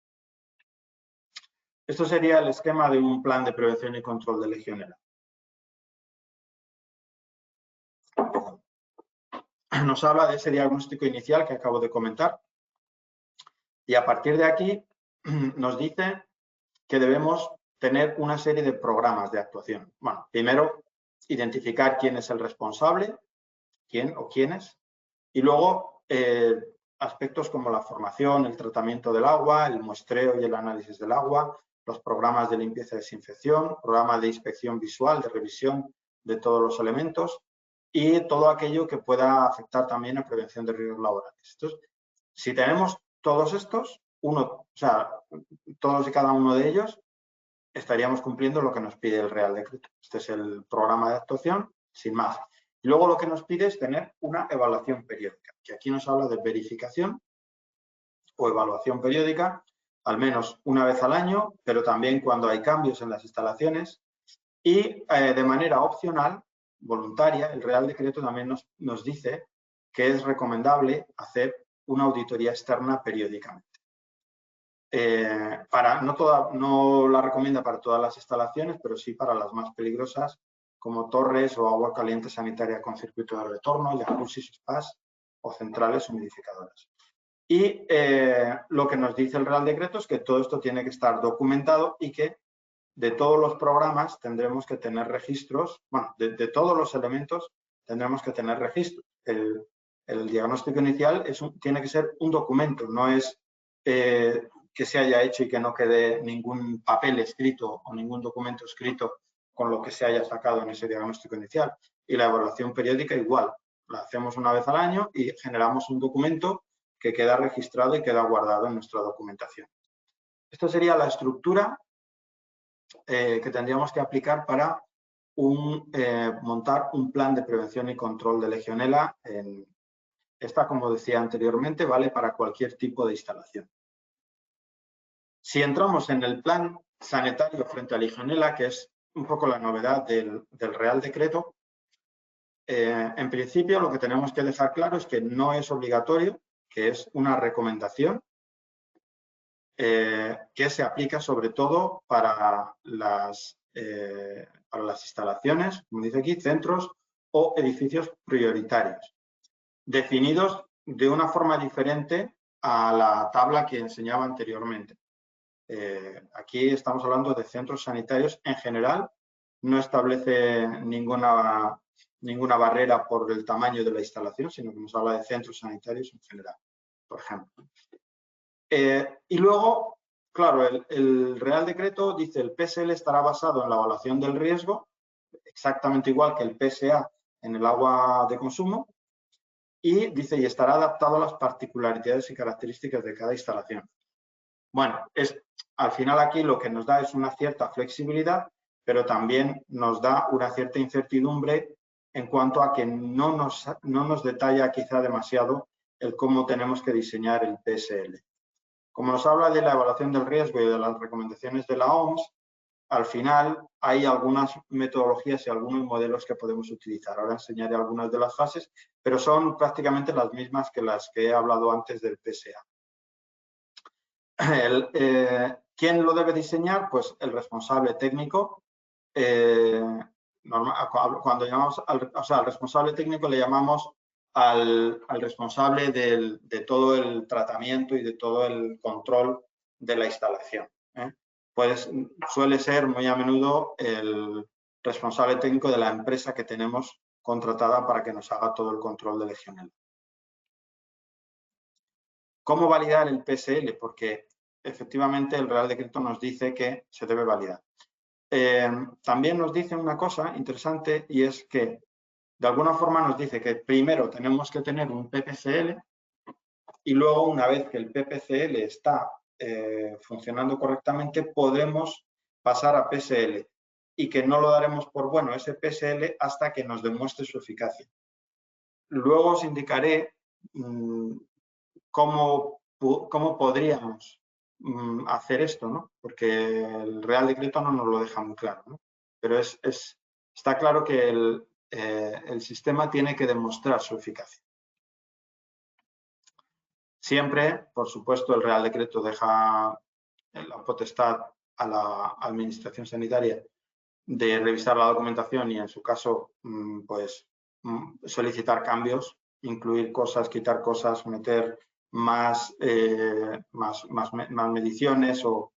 Esto sería el esquema de un plan de prevención y control de Legionela. Nos habla de ese diagnóstico inicial que acabo de comentar y a partir de aquí nos dice que debemos tener una serie de programas de actuación. Bueno, primero, identificar quién es el responsable, quién o quiénes, y luego aspectos como la formación, el tratamiento del agua, el muestreo y el análisis del agua, los programas de limpieza y desinfección, programas de inspección visual, de revisión de todos los elementos y todo aquello que pueda afectar también a prevención de riesgos laborales. Entonces, si tenemos todos estos, todos y cada uno de ellos, estaríamos cumpliendo lo que nos pide el Real Decreto. Este es el programa de actuación, sin más. Y luego lo que nos pide es tener una evaluación periódica, que aquí nos habla de verificación o evaluación periódica, al menos una vez al año, pero también cuando hay cambios en las instalaciones y de manera opcional, voluntaria, el Real Decreto también nos dice que es recomendable hacer una auditoría externa periódicamente. No la recomienda para todas las instalaciones, pero sí para las más peligrosas, como torres o agua caliente sanitaria con circuito de retorno, jacuzzi, spas o centrales humidificadoras. Y lo que nos dice el Real Decreto es que todo esto tiene que estar documentado y que de todos los programas tendremos que tener registros, bueno, de todos los elementos tendremos que tener registros. El diagnóstico inicial tiene que ser un documento, no es que se haya hecho y que no quede ningún papel escrito o ningún documento escrito con lo que se haya sacado en ese diagnóstico inicial. Y la evaluación periódica igual, la hacemos una vez al año y generamos un documento que queda registrado y queda guardado en nuestra documentación. Esto sería la estructura que tendríamos que aplicar para montar un plan de prevención y control de Legionela. Esta, como decía anteriormente, vale para cualquier tipo de instalación. Si entramos en el plan sanitario frente a Legionela, que es un poco la novedad del Real Decreto, en principio lo que tenemos que dejar claro es que no es obligatorio, que es una recomendación que se aplica sobre todo para las instalaciones, como dice aquí, centros o edificios prioritarios, definidos de una forma diferente a la tabla que enseñaba anteriormente. Aquí estamos hablando de centros sanitarios en general, no establece ninguna barrera por el tamaño de la instalación, sino que nos habla de centros sanitarios en general, por ejemplo. Y luego, claro, el Real Decreto dice el PSL estará basado en la evaluación del riesgo, exactamente igual que el PSA en el agua de consumo, y dice y estará adaptado a las particularidades y características de cada instalación. Bueno, al final aquí lo que nos da es una cierta flexibilidad, pero también nos da una cierta incertidumbre en cuanto a que no nos detalla quizá demasiado el cómo tenemos que diseñar el PSL. Como nos habla de la evaluación del riesgo y de las recomendaciones de la OMS, al final hay algunas metodologías y algunos modelos que podemos utilizar. Ahora enseñaré algunas de las fases, pero son prácticamente las mismas que las que he hablado antes del PSA. ¿Quién lo debe diseñar? Pues el responsable técnico. Cuando llamamos al responsable técnico le llamamos al responsable de todo el tratamiento y de todo el control de la instalación. Pues suele ser muy a menudo el responsable técnico de la empresa que tenemos contratada para que nos haga todo el control de Legionela. ¿Cómo validar el PSL? Porque efectivamente el Real Decreto nos dice que se debe validar. También nos dice una cosa interesante y es que de alguna forma nos dice que primero tenemos que tener un PPCL y luego una vez que el PPCL está funcionando correctamente podemos pasar a PSL y que no lo daremos por bueno ese PSL hasta que nos demuestre su eficacia. Luego os indicaré cómo podríamos hacer esto, ¿no? Porque el Real Decreto no nos lo deja muy claro, ¿no? Pero es está claro que el sistema tiene que demostrar su eficacia. Siempre, por supuesto, el Real Decreto deja la potestad a la Administración Sanitaria de revisar la documentación y, en su caso, pues solicitar cambios, incluir cosas, quitar cosas, meter más mediciones o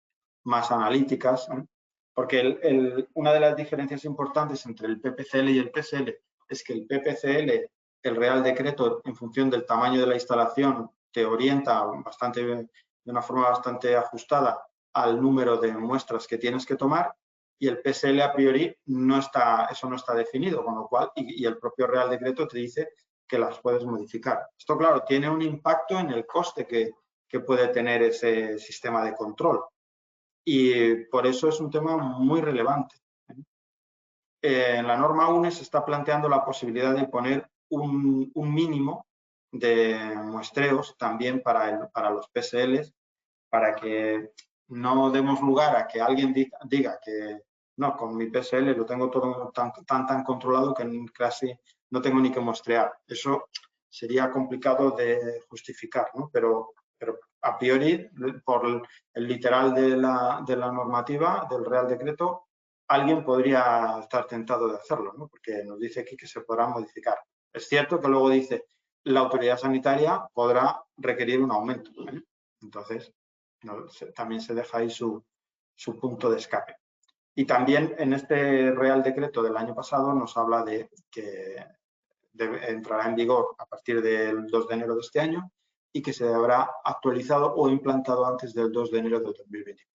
más analíticas, ¿eh? Porque una de las diferencias importantes entre el PPCL y el PSL es que el PPCL, el Real Decreto, en función del tamaño de la instalación, te orienta de una forma bastante ajustada al número de muestras que tienes que tomar, y el PSL a priori eso no está definido, con lo cual, y el propio Real Decreto te dice que las puedes modificar. Esto, claro, tiene un impacto en el coste que puede tener ese sistema de control, y por eso es un tema muy relevante. En la norma UNE se está planteando la posibilidad de poner un mínimo de muestreos también para los PSLs, para que no demos lugar a que alguien diga que no, con mi PSL lo tengo todo tan controlado que casi no tengo ni que muestrear. Eso sería complicado de justificar, ¿no? Pero a priori, por el literal de la normativa, del Real Decreto, alguien podría estar tentado de hacerlo, ¿no? Porque nos dice aquí que se podrá modificar. Es cierto que luego dice la autoridad sanitaria podrá requerir un aumento, ¿eh? Entonces, también se deja ahí su punto de escape. Y también en este Real Decreto del año pasado nos habla de que entrará en vigor a partir del 2 de enero de este año y que se habrá actualizado o implantado antes del 2 de enero de 2024.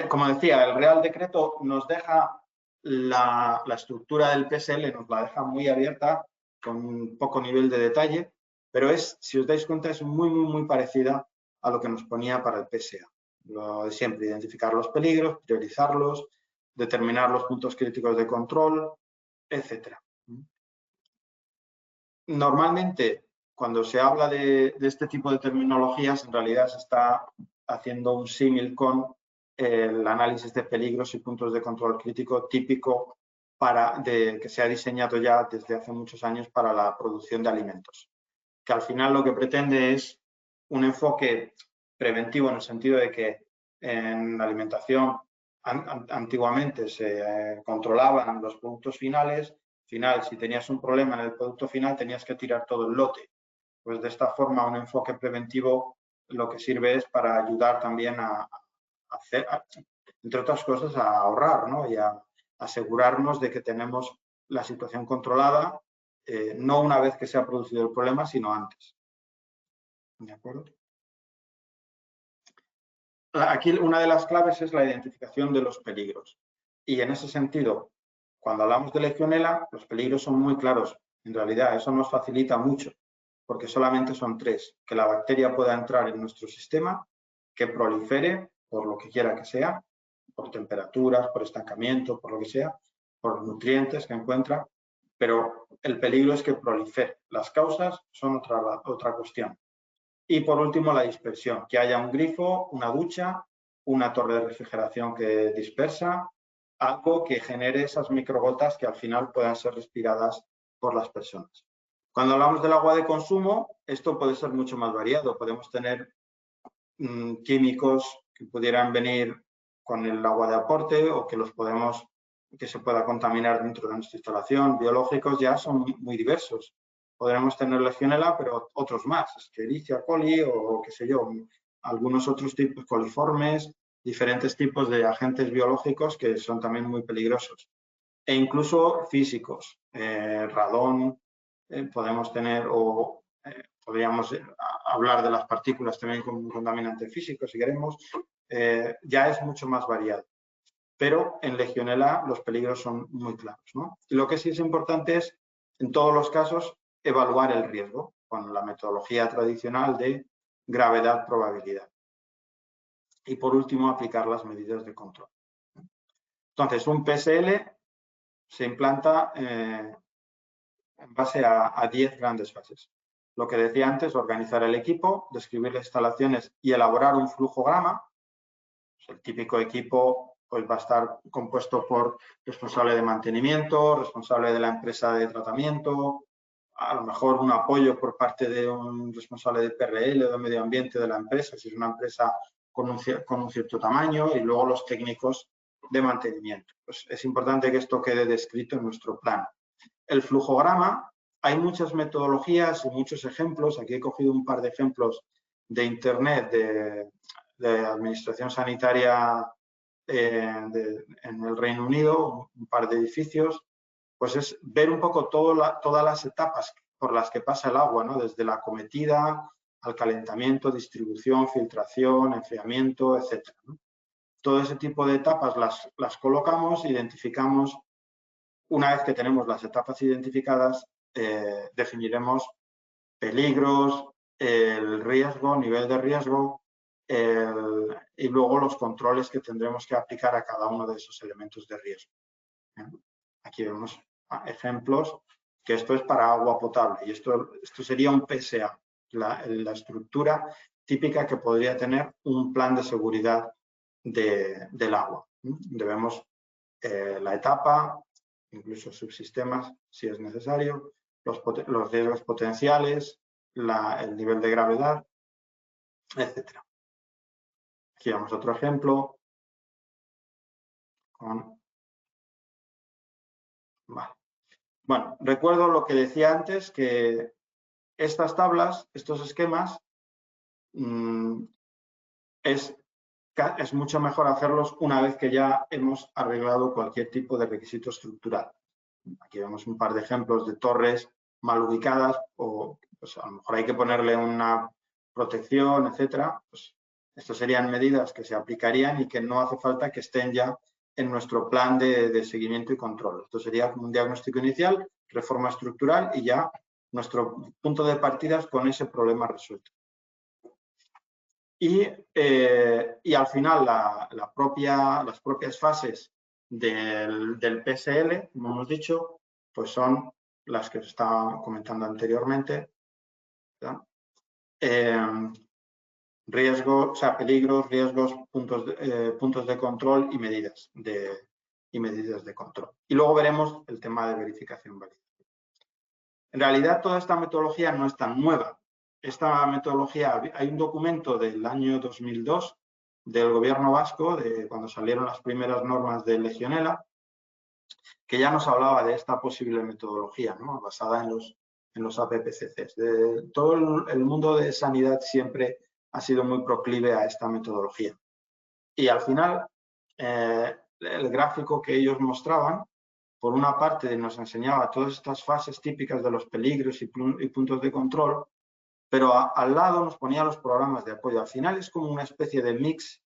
Como decía, el Real Decreto nos deja la estructura del PSL, nos la deja muy abierta, con poco nivel de detalle, pero si os dais cuenta, es muy parecida a lo que nos ponía para el PSA. Lo de siempre, identificar los peligros, priorizarlos, determinar los puntos críticos de control, etc. Normalmente, cuando se habla de este tipo de terminologías, en realidad se está haciendo un símil con el análisis de peligros y puntos de control crítico típico que se ha diseñado ya desde hace muchos años para la producción de alimentos, que al final lo que pretende es un enfoque preventivo, en el sentido de que en la alimentación antiguamente se controlaban los productos finales. Si tenías un problema en el producto final, tenías que tirar todo el lote. Pues de esta forma, un enfoque preventivo lo que sirve es para ayudar también a hacer, entre otras cosas, a ahorrar, ¿no? Y a asegurarnos de que tenemos la situación controlada, no una vez que se ha producido el problema, sino antes. ¿De acuerdo? Aquí una de las claves es la identificación de los peligros. Y en ese sentido, cuando hablamos de Legionella, los peligros son muy claros. En realidad, eso nos facilita mucho, porque solamente son 3. Que la bacteria pueda entrar en nuestro sistema, que prolifere, por lo que quiera que sea, por temperaturas, por estancamiento, por lo que sea, por nutrientes que encuentra, pero el peligro es que prolifere. Las causas son otra cuestión. Y por último, la dispersión, que haya un grifo, una ducha, una torre de refrigeración que dispersa, algo que genere esas microgotas que al final puedan ser respiradas por las personas. Cuando hablamos del agua de consumo, esto puede ser mucho más variado. Podemos tener químicos que pudieran venir con el agua de aporte o que se pueda contaminar dentro de nuestra instalación. Biológicos ya son muy diversos. Podremos tener Legionella, pero otros más, Escherichia coli o qué sé yo, algunos otros tipos, coliformes, diferentes tipos de agentes biológicos que son también muy peligrosos. E incluso físicos, radón, podemos tener, o podríamos hablar de las partículas también como un contaminante físico, si queremos, ya es mucho más variado. Pero en Legionella los peligros son muy claros, ¿no? Y lo que sí es importante es, en todos los casos, evaluar el riesgo con la metodología tradicional de gravedad-probabilidad. Y por último, aplicar las medidas de control. Entonces, un PSL se implanta en base a 10 grandes fases. Lo que decía antes, organizar el equipo, describir las instalaciones y elaborar un flujograma. El típico equipo pues va a estar compuesto por responsable de mantenimiento, responsable de la empresa de tratamiento, a lo mejor un apoyo por parte de un responsable de PRL o de medio ambiente de la empresa, si es una empresa con un cierto tamaño, y luego los técnicos de mantenimiento. Pues es importante que esto quede descrito en nuestro plan. El flujograma, hay muchas metodologías y muchos ejemplos. Aquí he cogido un par de ejemplos de internet de administración sanitaria en el Reino Unido, un par de edificios. Pues es ver un poco todas las etapas por las que pasa el agua, ¿no? Desde la acometida al calentamiento, distribución, filtración, enfriamiento, etc., ¿no? Todo ese tipo de etapas las colocamos, identificamos. Una vez que tenemos las etapas identificadas, definiremos peligros, el riesgo, nivel de riesgo, y luego los controles que tendremos que aplicar a cada uno de esos elementos de riesgo. Aquí vemos ejemplos, que esto es para agua potable, y esto sería un PSA, la estructura típica que podría tener un plan de seguridad del agua. Debemos la etapa, incluso subsistemas si es necesario, los riesgos potenciales, el nivel de gravedad, etc. Aquí vemos otro ejemplo. Vale. Bueno, recuerdo lo que decía antes, que estas tablas, estos esquemas, es mucho mejor hacerlos una vez que ya hemos arreglado cualquier tipo de requisito estructural. Aquí vemos un par de ejemplos de torres mal ubicadas, o pues a lo mejor hay que ponerle una protección, etcétera. Pues estas serían medidas que se aplicarían y que no hace falta que estén ya en nuestro plan de seguimiento y control. Esto sería un diagnóstico inicial, reforma estructural y ya nuestro punto de partida es con ese problema resuelto. Y al final las propias fases del PSL, como hemos dicho, pues son las que os estaba comentando anteriormente. Riesgos, o sea, peligros, riesgos, puntos de control y medidas de control. Y luego veremos el tema de verificación válida. En realidad, toda esta metodología no es tan nueva. Esta metodología, hay un documento del año 2002 del gobierno vasco, de cuando salieron las primeras normas de Legionela, que ya nos hablaba de esta posible metodología, ¿no? Basada en los APPCCs. Todo el mundo de sanidad siempre ha sido muy proclive a esta metodología. Y al final, el gráfico que ellos mostraban, por una parte nos enseñaba todas estas fases típicas de los peligros y puntos de control, pero al lado nos ponía los programas de apoyo. Al final es como una especie de mix,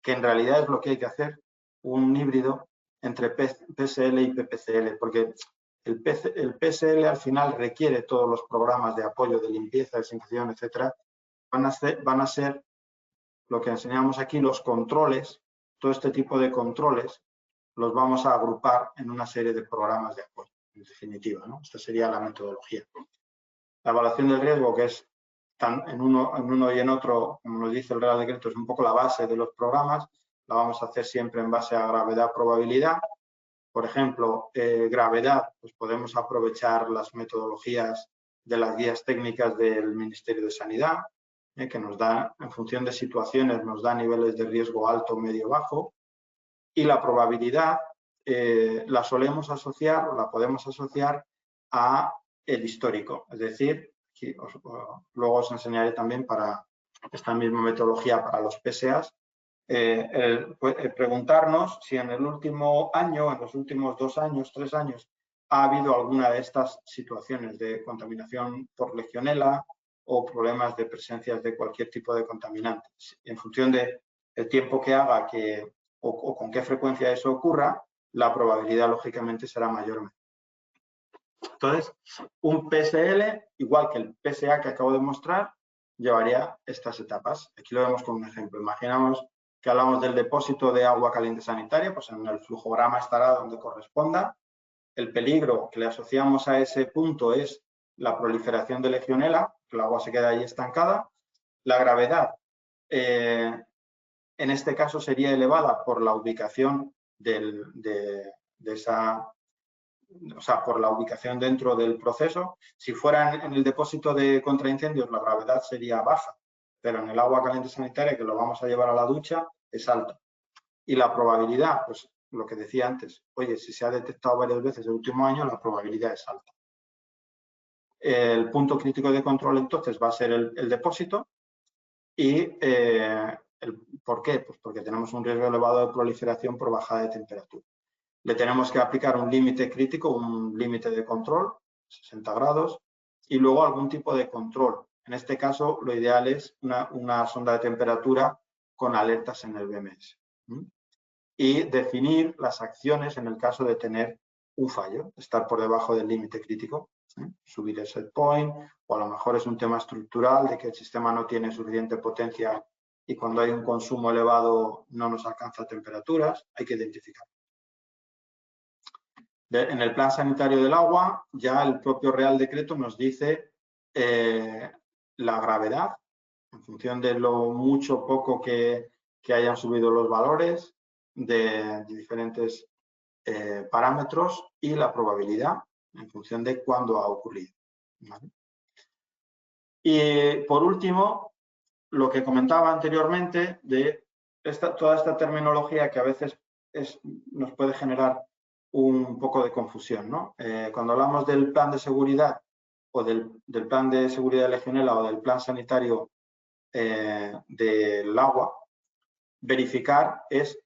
que en realidad es lo que hay que hacer, un híbrido entre PSL y PPCL, porque el PSL al final requiere todos los programas de apoyo, de limpieza, desinfección, etcétera. Van a ser lo que enseñamos aquí, los controles, todo este tipo de controles, los vamos a agrupar en una serie de programas de apoyo, en definitiva, ¿no? Esta sería la metodología. La evaluación del riesgo, que es en uno y en otro, como nos dice el Real Decreto, es un poco la base de los programas, la vamos a hacer siempre en base a gravedad-probabilidad. Por ejemplo, gravedad, pues podemos aprovechar las metodologías de las guías técnicas del Ministerio de Sanidad, que nos da, en función de situaciones, nos da niveles de riesgo alto, medio, bajo. Y la probabilidad la solemos asociar o la podemos asociar a el histórico. Es decir, aquí luego os enseñaré también para esta misma metodología para los PSAs, preguntarnos si en el último año, en los últimos 2 años, 3 años, ha habido alguna de estas situaciones de contaminación por legionela o problemas de presencias de cualquier tipo de contaminantes. En función del tiempo que haga o con qué frecuencia eso ocurra, la probabilidad lógicamente será mayor. Entonces, un PSL, igual que el PSA que acabo de mostrar, llevaría estas etapas. Aquí lo vemos con un ejemplo. Imaginamos que hablamos del depósito de agua caliente sanitaria, pues en el flujograma estará donde corresponda. El peligro que le asociamos a ese punto es la proliferación de legionela, que el agua se queda ahí estancada. La gravedad, en este caso sería elevada por la ubicación de esa, o sea, por la ubicación dentro del proceso. Si fuera en el depósito de contraincendios, la gravedad sería baja, pero en el agua caliente sanitaria, que lo vamos a llevar a la ducha, es alta. Y la probabilidad, pues lo que decía antes, oye, si se ha detectado varias veces el último año, la probabilidad es alta. El punto crítico de control entonces va a ser el depósito. ¿Y por qué? Pues porque tenemos un riesgo elevado de proliferación por bajada de temperatura. Le tenemos que aplicar un límite crítico, un límite de control, 60 grados, y luego algún tipo de control. En este caso, lo ideal es una sonda de temperatura con alertas en el BMS. Y definir las acciones en el caso de tener un fallo, estar por debajo del límite crítico, subir el set point, o a lo mejor es un tema estructural de que el sistema no tiene suficiente potencia y cuando hay un consumo elevado no nos alcanza temperaturas, hay que identificar. En el plan sanitario del agua, ya el propio Real Decreto nos dice la gravedad, en función de lo mucho o poco que hayan subido los valores de diferentes parámetros y la probabilidad en función de cuándo ha ocurrido. ¿Vale? Y por último, lo que comentaba anteriormente de toda esta terminología que a veces nos puede generar un poco de confusión, ¿no? Cuando hablamos del plan de seguridad o del plan de seguridad de Legionela o del plan sanitario del agua, verificar es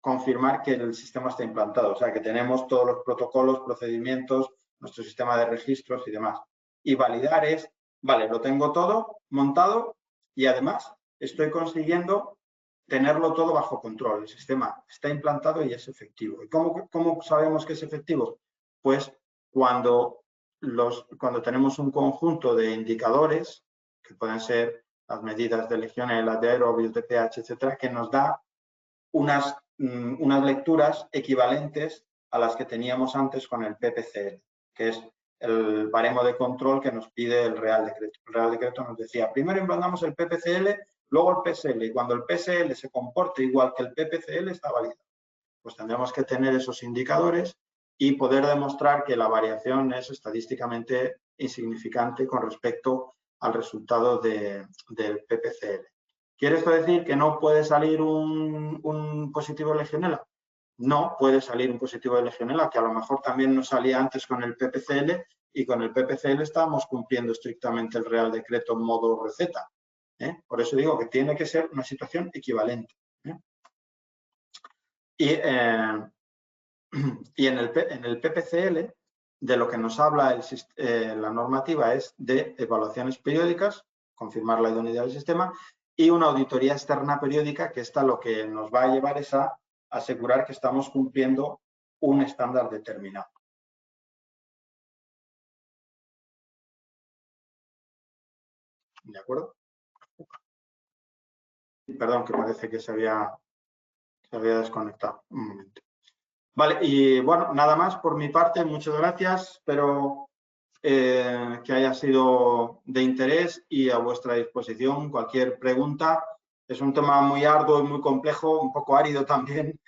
confirmar que el sistema está implantado, o sea, que tenemos todos los protocolos, procedimientos, nuestro sistema de registros y demás. Y validar es, vale, lo tengo todo montado y además estoy consiguiendo tenerlo todo bajo control. El sistema está implantado y es efectivo. ¿Y cómo sabemos que es efectivo? Pues cuando tenemos un conjunto de indicadores, que pueden ser las medidas de Legionela, de aerobios, de pH, etcétera, que nos da unas lecturas equivalentes a las que teníamos antes con el PPCL, que es el baremo de control que nos pide el Real Decreto. El Real Decreto nos decía, primero implantamos el PPCL, luego el PSL, y cuando el PSL se comporte igual que el PPCL está validado. Pues tendremos que tener esos indicadores y poder demostrar que la variación es estadísticamente insignificante con respecto al resultado del PPCL. ¿Quiere esto decir que no puede salir un positivo de Legionela? No, puede salir un positivo de Legionela, que a lo mejor también nos salía antes con el PPCL y con el PPCL estábamos cumpliendo estrictamente el Real Decreto en modo receta. Por eso digo que tiene que ser una situación equivalente. Y en el PPCL, de lo que nos habla la normativa es de evaluaciones periódicas, confirmar la idoneidad del sistema, y una auditoría externa periódica, que esta lo que nos va a llevar es a asegurar que estamos cumpliendo un estándar determinado. ¿De acuerdo? Perdón, que parece que se había desconectado. Un momento. Vale, y bueno, nada más por mi parte. Muchas gracias. Espero que haya sido de interés y a vuestra disposición cualquier pregunta. Es un tema muy arduo y muy complejo, un poco árido también,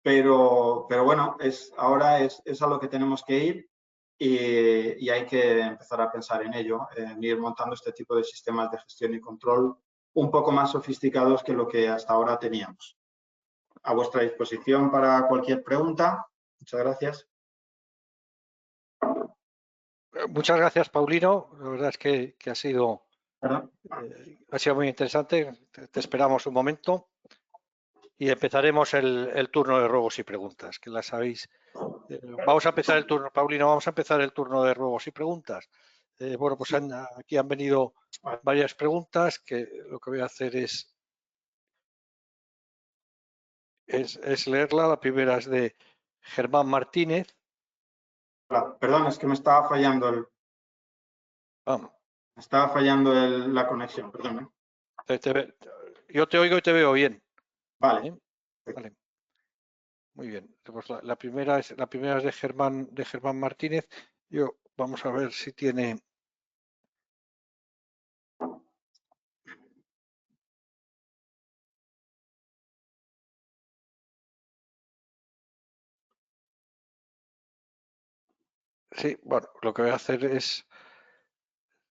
pero bueno, ahora es a lo que tenemos que ir y hay que empezar a pensar en ello, en ir montando este tipo de sistemas de gestión y control un poco más sofisticados que lo que hasta ahora teníamos. A vuestra disposición para cualquier pregunta. Muchas gracias. Muchas gracias, Paulino. La verdad es que ha sido muy interesante. Te esperamos un momento y empezaremos el turno de ruegos y preguntas, que las sabéis. Vamos a empezar el turno, Paulino, vamos a empezar el turno de ruegos y preguntas. Bueno, pues aquí han venido varias preguntas, que lo que voy a hacer es leerla. La primera es de Germán Martínez. Perdón, es que me estaba fallando la conexión, perdón. Yo te oigo y te veo bien. Vale. Vale. Muy bien. Pues la primera es de Germán Martínez. Vamos a ver si tiene. Sí, bueno, lo que voy a hacer es...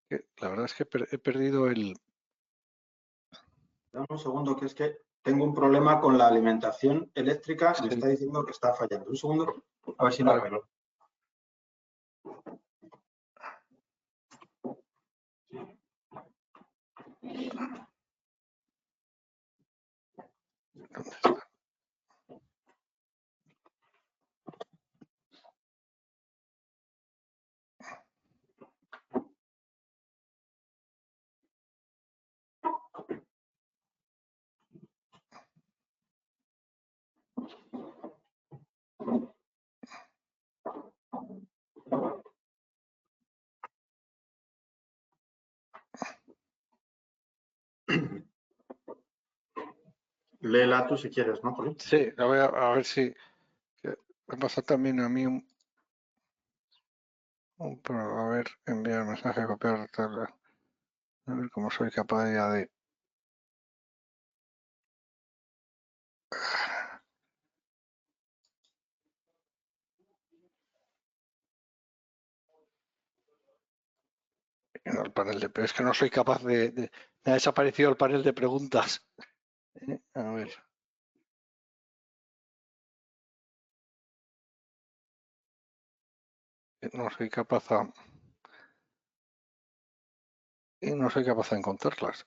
La verdad es que he perdido el... Dame un segundo, que es que tengo un problema con la alimentación eléctrica. Me Sí. está diciendo que está fallando. Un segundo, a ver si lo Vale. arreglo. ¿Dónde está? Léela tú si quieres, ¿no, Poli? Sí, la voy a ver si... Me pasa también a mí a ver, enviar mensaje, copiar, tabla. A ver cómo soy capaz ya de... No, el panel de... Pero es que no soy capaz de... Me ha desaparecido el panel de preguntas. A ver. No soy capaz y no soy capaz de encontrarlas.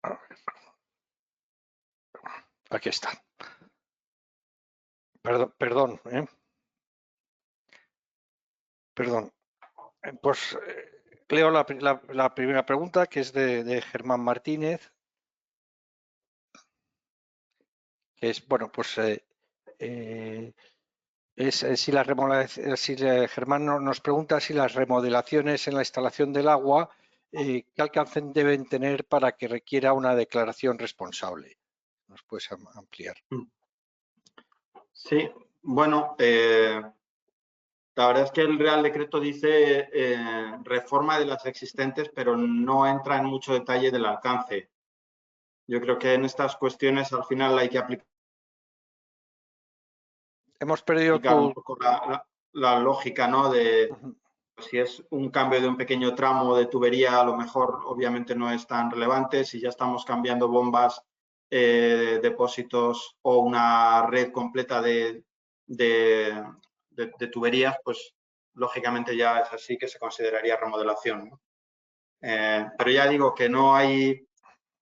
A ver, aquí está. Perdón, perdón. Pues leo la primera pregunta, que es de Germán Martínez, que es, bueno, pues si Germán nos pregunta si las remodelaciones en la instalación del agua, ¿qué alcance deben tener para que requiera una declaración responsable? ¿Nos puedes ampliar? Sí, bueno, la verdad es que el Real Decreto dice reforma de las existentes, pero no entra en mucho detalle del alcance. Yo creo que en estas cuestiones al final hay que aplicar Hemos perdido un poco la lógica, ¿no? De si es un cambio de un pequeño tramo de tubería, a lo mejor obviamente no es tan relevante. Si ya estamos cambiando bombas, depósitos o una red completa de tuberías, pues lógicamente ya es así que se consideraría remodelación, ¿no? Pero ya digo que no hay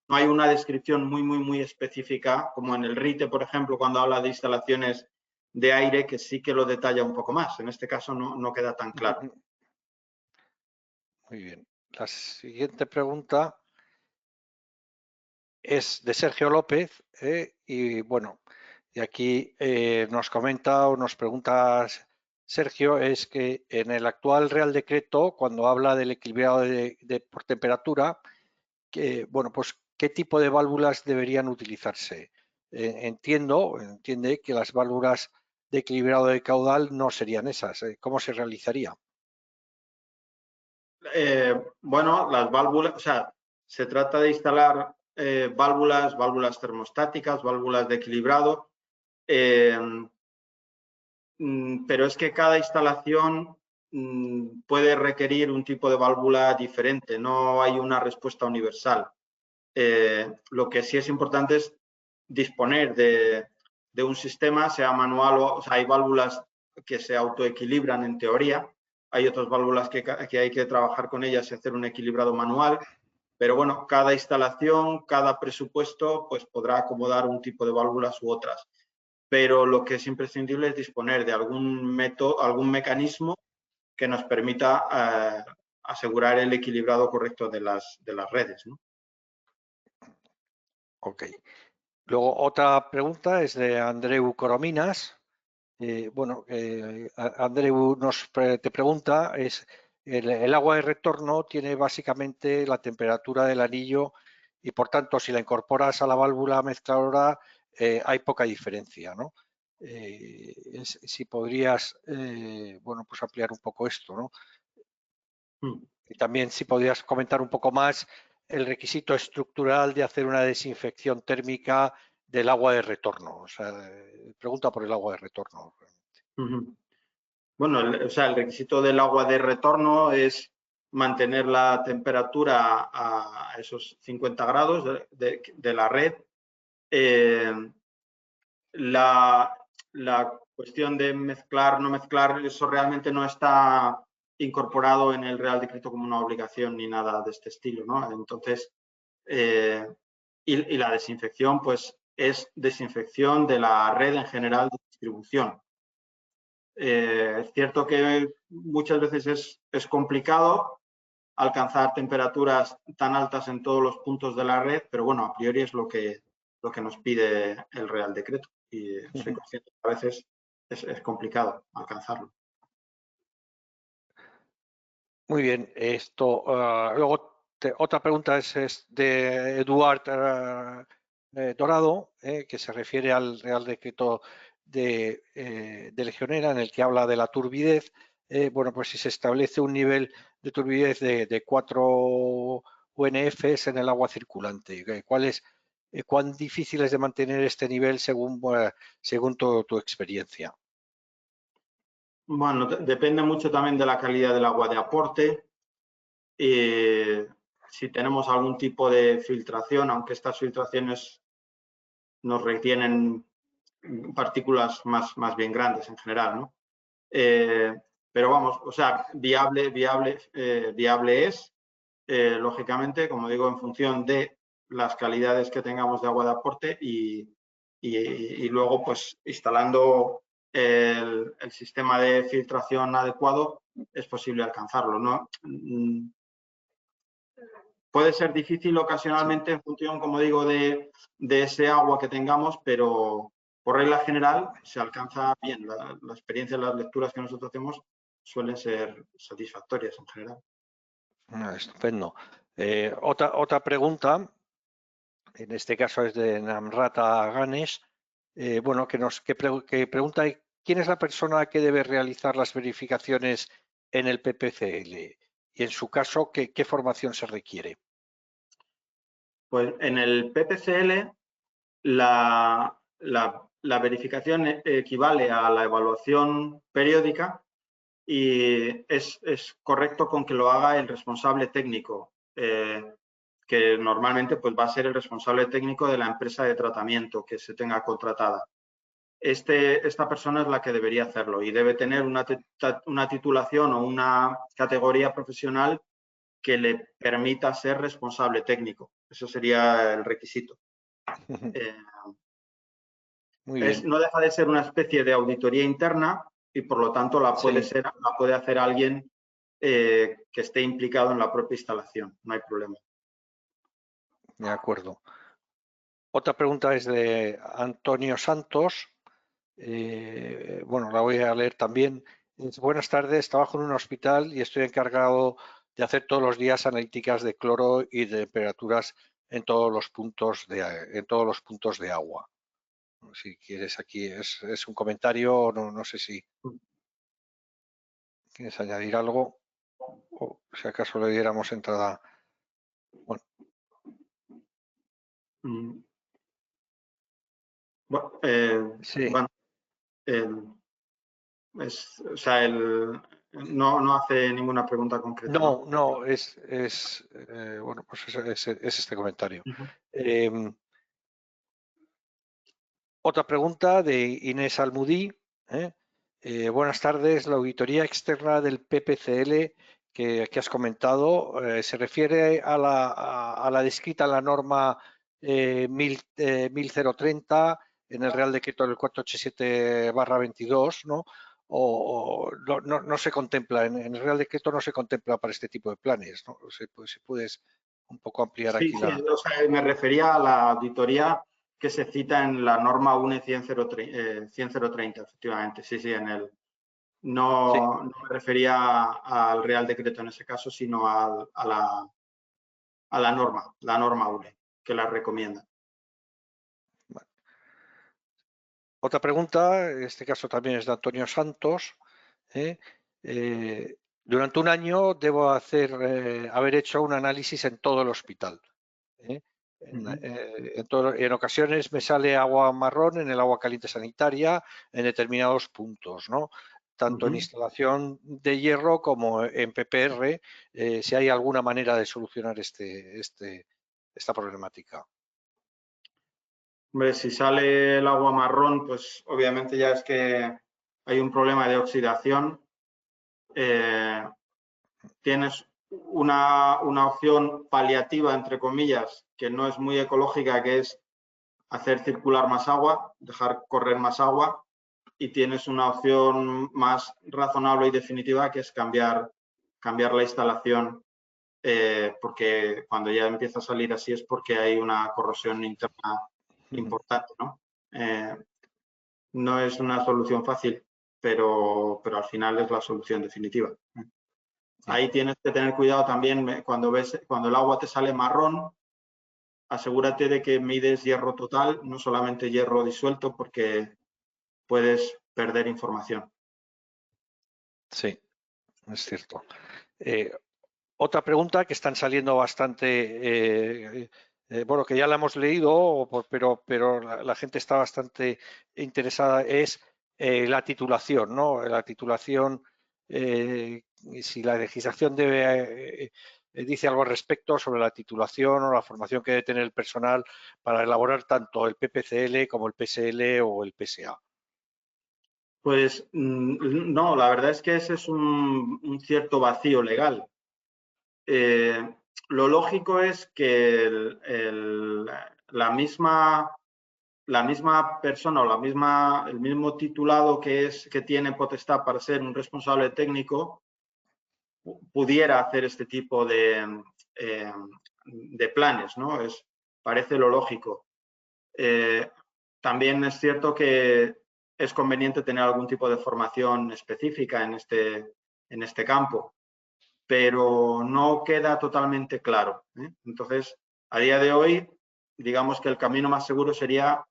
una descripción muy específica, como en el RITE, por ejemplo, cuando habla de instalaciones de aire, que sí que lo detalla un poco más. En este caso no queda tan claro. Muy bien. La siguiente pregunta es de Sergio López y bueno, y aquí nos comenta o nos pregunta Sergio, es que en el actual Real Decreto, cuando habla del equilibrado por temperatura, que, bueno, pues qué tipo de válvulas deberían utilizarse. Entiende que las válvulas de equilibrado de caudal no serían esas. ¿Cómo se realizaría? Bueno, las válvulas, o sea, se trata de instalar válvulas termostáticas, válvulas de equilibrado, pero es que cada instalación puede requerir un tipo de válvula diferente, no hay una respuesta universal. Lo que sí es importante es disponer de un sistema, sea manual o sea, hay válvulas que se autoequilibran en teoría, hay otras válvulas que hay que trabajar con ellas y hacer un equilibrado manual, pero bueno, cada instalación, cada presupuesto, pues podrá acomodar un tipo de válvulas u otras. Pero lo que es imprescindible es disponer de algún método, algún mecanismo que nos permita asegurar el equilibrado correcto de las redes, ¿no? Ok. Luego otra pregunta es de Andreu Corominas. Bueno, Andreu te pregunta, es el agua de retorno tiene básicamente la temperatura del anillo y por tanto si la incorporas a la válvula mezcladora hay poca diferencia, ¿no? Si podrías, bueno, pues ampliar un poco esto, ¿no? Y también si podrías comentar un poco más el requisito estructural de hacer una desinfección térmica del agua de retorno. O sea, pregunta por el agua de retorno. Bueno, o sea, el requisito del agua de retorno es mantener la temperatura a esos 50 grados de la red. La cuestión de mezclar, no mezclar, eso realmente no está incorporado en el Real Decreto como una obligación ni nada de este estilo, ¿no? Entonces, y la desinfección, pues, es desinfección de la red en general de distribución. Es cierto que muchas veces es complicado alcanzar temperaturas tan altas en todos los puntos de la red, pero bueno, a priori es lo que nos pide el Real Decreto y soy consciente que a veces es complicado alcanzarlo. Muy bien, esto luego otra pregunta es de Eduard Dorado, que se refiere al Real Decreto de Legionera, en el que habla de la turbidez. Bueno, pues si se establece un nivel de turbidez de 4 UNFs en el agua circulante, ¿cuán difícil es de mantener este nivel según tu experiencia? Bueno, depende mucho también de la calidad del agua de aporte. Si tenemos algún tipo de filtración, aunque estas filtraciones nos retienen partículas más bien grandes en general, ¿no? Pero vamos, o sea, viable es, lógicamente, como digo, en función de las calidades que tengamos de agua de aporte y luego, pues, instalando el sistema de filtración adecuado, es posible alcanzarlo, ¿no? Puede ser difícil ocasionalmente en función, como digo, de ese agua que tengamos, pero por regla general se alcanza bien. La experiencia, las lecturas que nosotros hacemos suelen ser satisfactorias en general. Estupendo. Otra pregunta, en este caso es de Namrata Ganesh, bueno, que pregunta quién es la persona que debe realizar las verificaciones en el PPCL y en su caso, ¿qué formación se requiere? Pues en el PPCL la verificación equivale a la evaluación periódica y es correcto con que lo haga el responsable técnico, que normalmente pues, va a ser el responsable técnico de la empresa de tratamiento que se tenga contratada. Esta persona es la que debería hacerlo y debe tener una titulación o una categoría profesional que le permita ser responsable técnico. Eso sería el requisito. Muy bien. No deja de ser una especie de auditoría interna y por lo tanto la puede hacer alguien que esté implicado en la propia instalación, no hay problema. De acuerdo. Otra pregunta es de Antonio Santos. Bueno, la voy a leer también. Buenas tardes, trabajo en un hospital y estoy encargado de hacer todos los días analíticas de cloro y de temperaturas en todos los puntos de agua. Si quieres, aquí es un comentario, no sé si quieres añadir algo o si acaso le diéramos entrada. Bueno. Sí. Bueno, o sea, no hace ninguna pregunta concreta. No, bueno, pues es este comentario. Otra pregunta de Inés Almudí. Buenas tardes. La auditoría externa del PPCL que has comentado se refiere a la descrita en la norma 1030 en el Real Decreto del 487/22, ¿no? O no se contempla, en el Real Decreto no se contempla para este tipo de planes, ¿no? Si puedes un poco ampliar aquí Sí, o sea, me refería a la auditoría que se cita en la norma UNE 10030, efectivamente. Sí, no me refería al Real Decreto en ese caso, sino a la norma UNE, que la recomienda. Otra pregunta, en este caso también es de Antonio Santos. Durante un año debo haber hecho un análisis en todo el hospital. En ocasiones me sale agua marrón en el agua caliente sanitaria en determinados puntos, ¿no? Tanto en instalación de hierro como en PPR, si hay alguna manera de solucionar esta problemática. Hombre, si sale el agua marrón, pues obviamente ya es que hay un problema de oxidación. Tienes una opción paliativa, entre comillas, que no es muy ecológica, que es hacer circular más agua, dejar correr más agua, y tienes una opción más razonable y definitiva, que es cambiar la instalación, porque cuando ya empieza a salir así es porque hay una corrosión interna importante, ¿no? No es una solución fácil, pero al final es la solución definitiva. Ahí tienes que tener cuidado también cuando el agua te sale marrón, asegúrate de que mides hierro total, no solamente hierro disuelto, porque puedes perder información. Sí, es cierto. Otra pregunta que están saliendo bastante, bueno, que ya la hemos leído, pero la gente está bastante interesada, es la titulación, ¿no? La titulación, si la legislación dice algo al respecto sobre la titulación o la formación que debe tener el personal para elaborar tanto el PPCL como el PSL o el PSA. Pues no, la verdad es que ese es un cierto vacío legal. Lo lógico es que la misma persona o el mismo titulado que tiene potestad para ser un responsable técnico pudiera hacer este tipo de planes, ¿no? Parece lo lógico. También es cierto que es conveniente tener algún tipo de formación específica en este campo, pero no queda totalmente claro, ¿eh? Entonces, a día de hoy, digamos que el camino más seguro sería,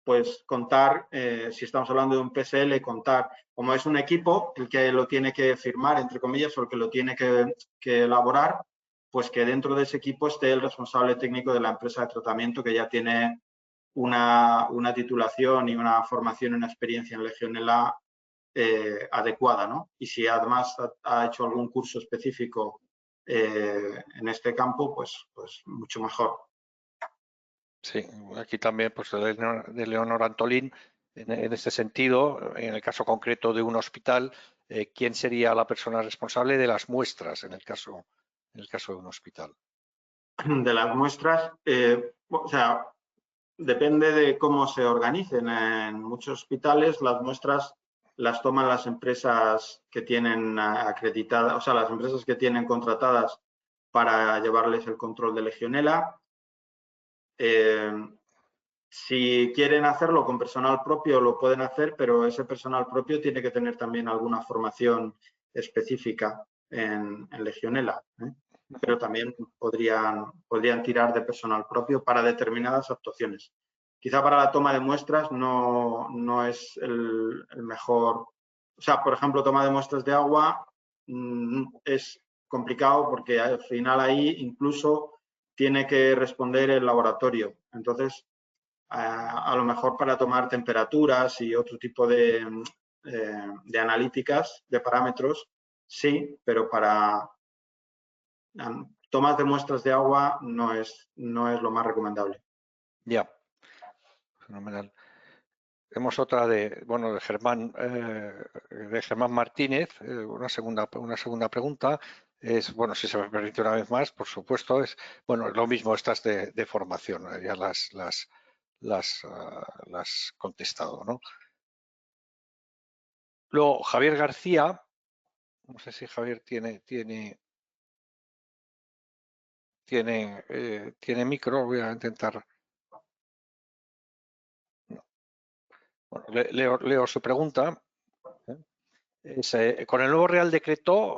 pues, contar, si estamos hablando de un PSL, contar, como es un equipo el que lo tiene que firmar, entre comillas, o el que lo tiene que elaborar, pues que dentro de ese equipo esté el responsable técnico de la empresa de tratamiento, que ya tiene una titulación y una formación y una experiencia en Legionela adecuada, ¿no? Y si además ha hecho algún curso específico en este campo, pues mucho mejor. Sí, aquí también pues de Leonor Antolín, en este sentido, en el caso concreto de un hospital, ¿quién sería la persona responsable de las muestras en el caso de un hospital? De las muestras, o sea, depende de cómo se organicen. En muchos hospitales las muestras las toman las empresas que tienen acreditadas, o sea, las empresas que tienen contratadas para llevarles el control de Legionela. Si quieren hacerlo con personal propio, lo pueden hacer, pero ese personal propio tiene que tener también alguna formación específica en Legionela, ¿eh? Pero también podrían tirar de personal propio para determinadas actuaciones. Quizá para la toma de muestras no es el mejor. O sea, por ejemplo, toma de muestras de agua es complicado porque al final ahí incluso tiene que responder el laboratorio. Entonces, a lo mejor para tomar temperaturas y otro tipo de analíticas, de parámetros, sí, pero para tomas de muestras de agua no es lo más recomendable. Ya, fenomenal. Tenemos otra de Germán Martínez, una segunda pregunta. Es, bueno, si se me permite una vez más, por supuesto, es, bueno, lo mismo estas de formación, ya las contestado, ¿no? Luego, Javier García, no sé si Javier tiene micro, voy a intentar. No. Bueno, leo su pregunta. Con el nuevo Real Decreto,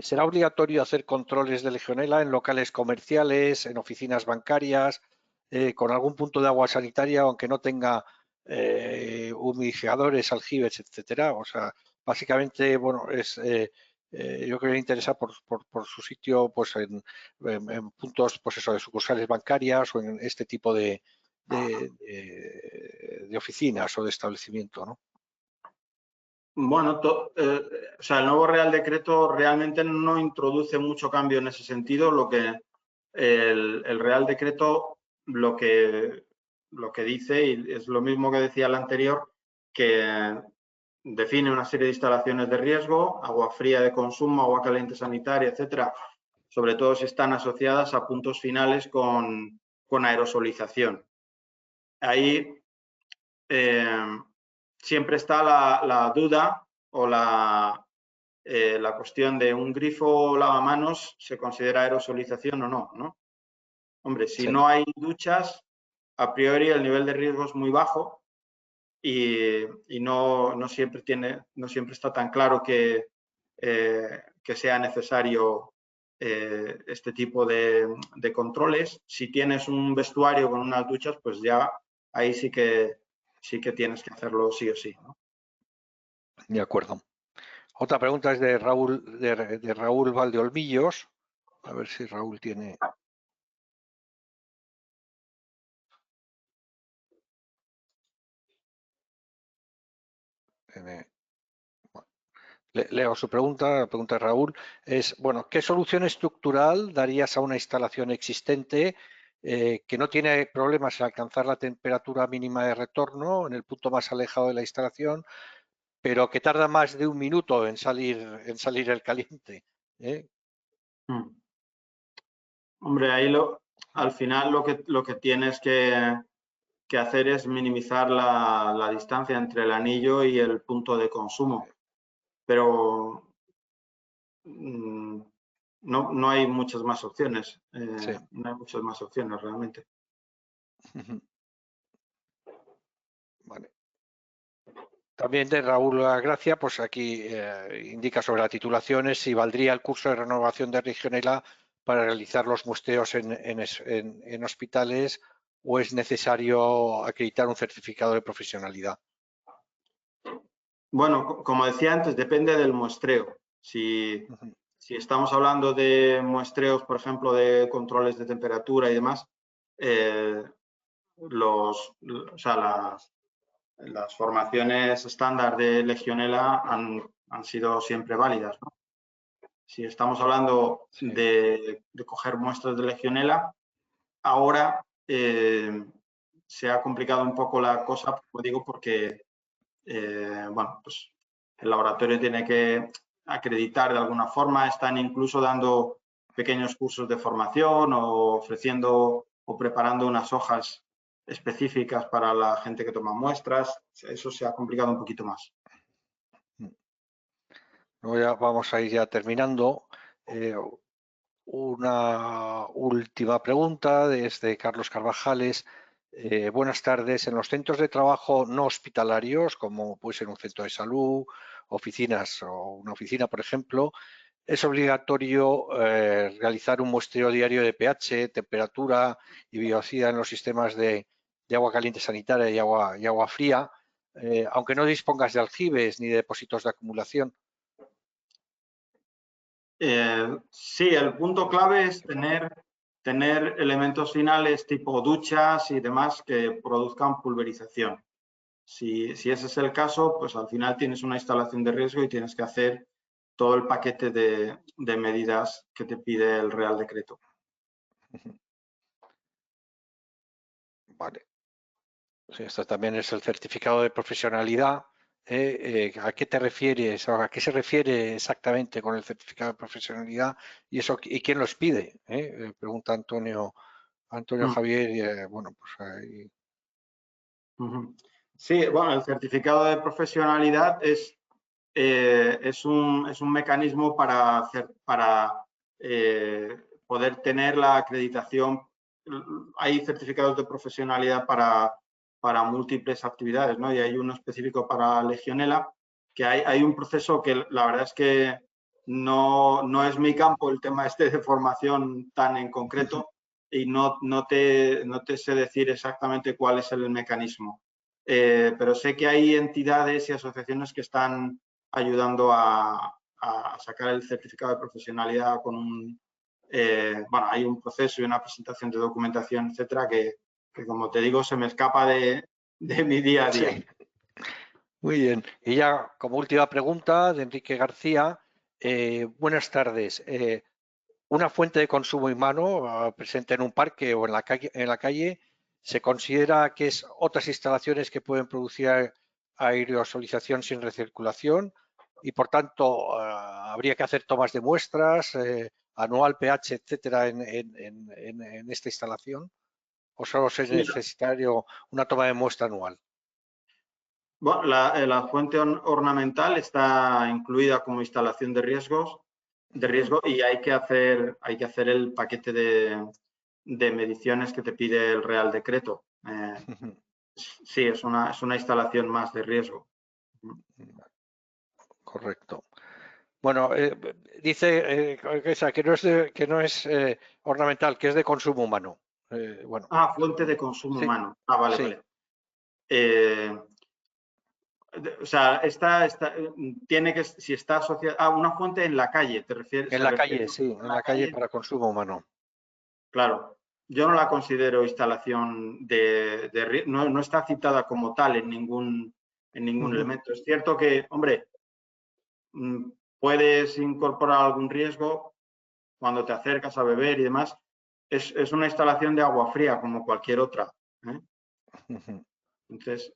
¿será obligatorio hacer controles de Legionela en locales comerciales, en oficinas bancarias, con algún punto de agua sanitaria, aunque no tenga humidificadores, aljibes, etcétera? O sea, básicamente, bueno, yo creo que interesa por su sitio, pues en puntos, pues eso, de sucursales bancarias o en este tipo de oficinas o de establecimiento, ¿no? Bueno, o sea, el nuevo Real Decreto realmente no introduce mucho cambio en ese sentido. Lo que el Real Decreto lo que dice, y es lo mismo que decía el anterior, que define una serie de instalaciones de riesgo, agua fría de consumo, agua caliente sanitaria, etcétera, sobre todo si están asociadas a puntos finales con aerosolización. Ahí siempre está la duda o la cuestión de un grifo lavamanos se considera aerosolización o no, ¿no? Hombre, si Sí. no hay duchas, a priori el nivel de riesgo es muy bajo y no siempre está tan claro que sea necesario este tipo de controles. Si tienes un vestuario con unas duchas, pues ya ahí sí que tienes que hacerlo sí o sí, ¿no? De acuerdo. Otra pregunta es de Raúl Valdeolmillos. A ver si Raúl tiene. Leo su pregunta. La pregunta de Raúl es, bueno, ¿qué solución estructural darías a una instalación existente que no tiene problemas en alcanzar la temperatura mínima de retorno en el punto más alejado de la instalación, pero que tarda más de un minuto en salir el caliente? Hombre, ahí al final lo que tienes que hacer es minimizar la distancia entre el anillo y el punto de consumo. Pero no hay muchas más opciones. Sí. No hay muchas más opciones realmente. Vale. También de Raúl Gracia, pues aquí indica sobre las titulaciones si valdría el curso de renovación de Legionela para realizar los muestreos en hospitales o es necesario acreditar un certificado de profesionalidad. Bueno, como decía antes, depende del muestreo. Si estamos hablando de muestreos, por ejemplo, de controles de temperatura y demás, las formaciones estándar de Legionela han sido siempre válidas, ¿no? Si estamos hablando de coger muestras de Legionela, ahora se ha complicado un poco la cosa, como digo, porque bueno, pues el laboratorio tiene que acreditar de alguna forma, están incluso dando pequeños cursos de formación o ofreciendo o preparando unas hojas específicas para la gente que toma muestras. Eso se ha complicado un poquito más. Luego ya vamos a ir ya terminando. Una última pregunta desde Carlos Carvajales. Buenas tardes. En los centros de trabajo no hospitalarios, como puede ser un centro de salud, oficinas o una oficina, por ejemplo, es obligatorio realizar un muestreo diario de pH, temperatura y biodiversidad en los sistemas de agua caliente sanitaria y agua fría, aunque no dispongas de aljibes ni de depósitos de acumulación. Sí, el punto clave es tener elementos finales tipo duchas y demás que produzcan pulverización. Si ese es el caso, pues al final tienes una instalación de riesgo y tienes que hacer todo el paquete de medidas que te pide el Real Decreto. Vale. Sí, esto también es el certificado de profesionalidad. ¿A qué te refieres? ¿A qué se refiere exactamente con el certificado de profesionalidad? ¿Y quién los pide? Pregunta Antonio Javier. Bueno, pues ahí. Sí, bueno, el certificado de profesionalidad es un mecanismo para poder tener la acreditación. Hay certificados de profesionalidad para múltiples actividades, ¿no? Y hay uno específico para Legionela, que hay un proceso que la verdad es que no es mi campo el tema este de formación tan en concreto y no te sé decir exactamente cuál es el mecanismo. Pero sé que hay entidades y asociaciones que están ayudando a sacar el certificado de profesionalidad con un, bueno, hay un proceso y una presentación de documentación, etcétera, que como te digo, se me escapa de mi día a día. Sí. Muy bien. Y ya como última pregunta de Enrique García, buenas tardes. Una fuente de consumo humano presente en un parque o en la calle, ¿se considera que es otras instalaciones que pueden producir aerosolización sin recirculación y por tanto habría que hacer tomas de muestras, anual, pH, etcétera, en esta instalación? ¿O solo es Sí, necesario una toma de muestra anual? bueno, la fuente ornamental está incluida como instalación de riesgo y hay que hacer el paquete de mediciones que te pide el Real Decreto. Sí, es una instalación más de riesgo. Correcto. Bueno, dice que no es ornamental, que es de consumo humano. Bueno, Fuente de consumo sí, humano. Vale, sí, vale. O sea, tiene que, si está asociada a una fuente en la calle, ¿te refieres? en ¿Se la refiere calle, sí, a en la la calle calle? para consumo humano. Claro, yo no la considero instalación no está citada como tal en ningún elemento. Es cierto que, hombre, puedes incorporar algún riesgo cuando te acercas a beber y demás. Es una instalación de agua fría como cualquier otra, ¿eh? Entonces,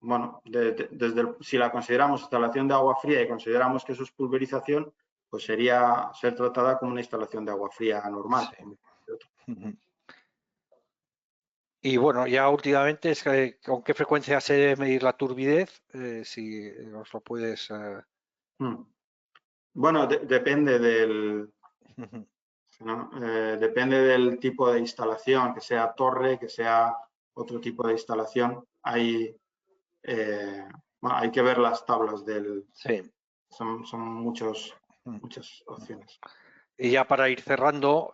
bueno, si la consideramos instalación de agua fría y consideramos que eso es pulverización, pues sería ser tratada como una instalación de agua fría normal. Sí. Y bueno, ya últimamente, ¿con qué frecuencia se debe medir la turbidez? Si nos lo puedes... Bueno, depende depende del tipo de instalación, que sea torre, que sea otro tipo de instalación. Hay que ver las tablas Sí. son muchas opciones. Y ya para ir cerrando,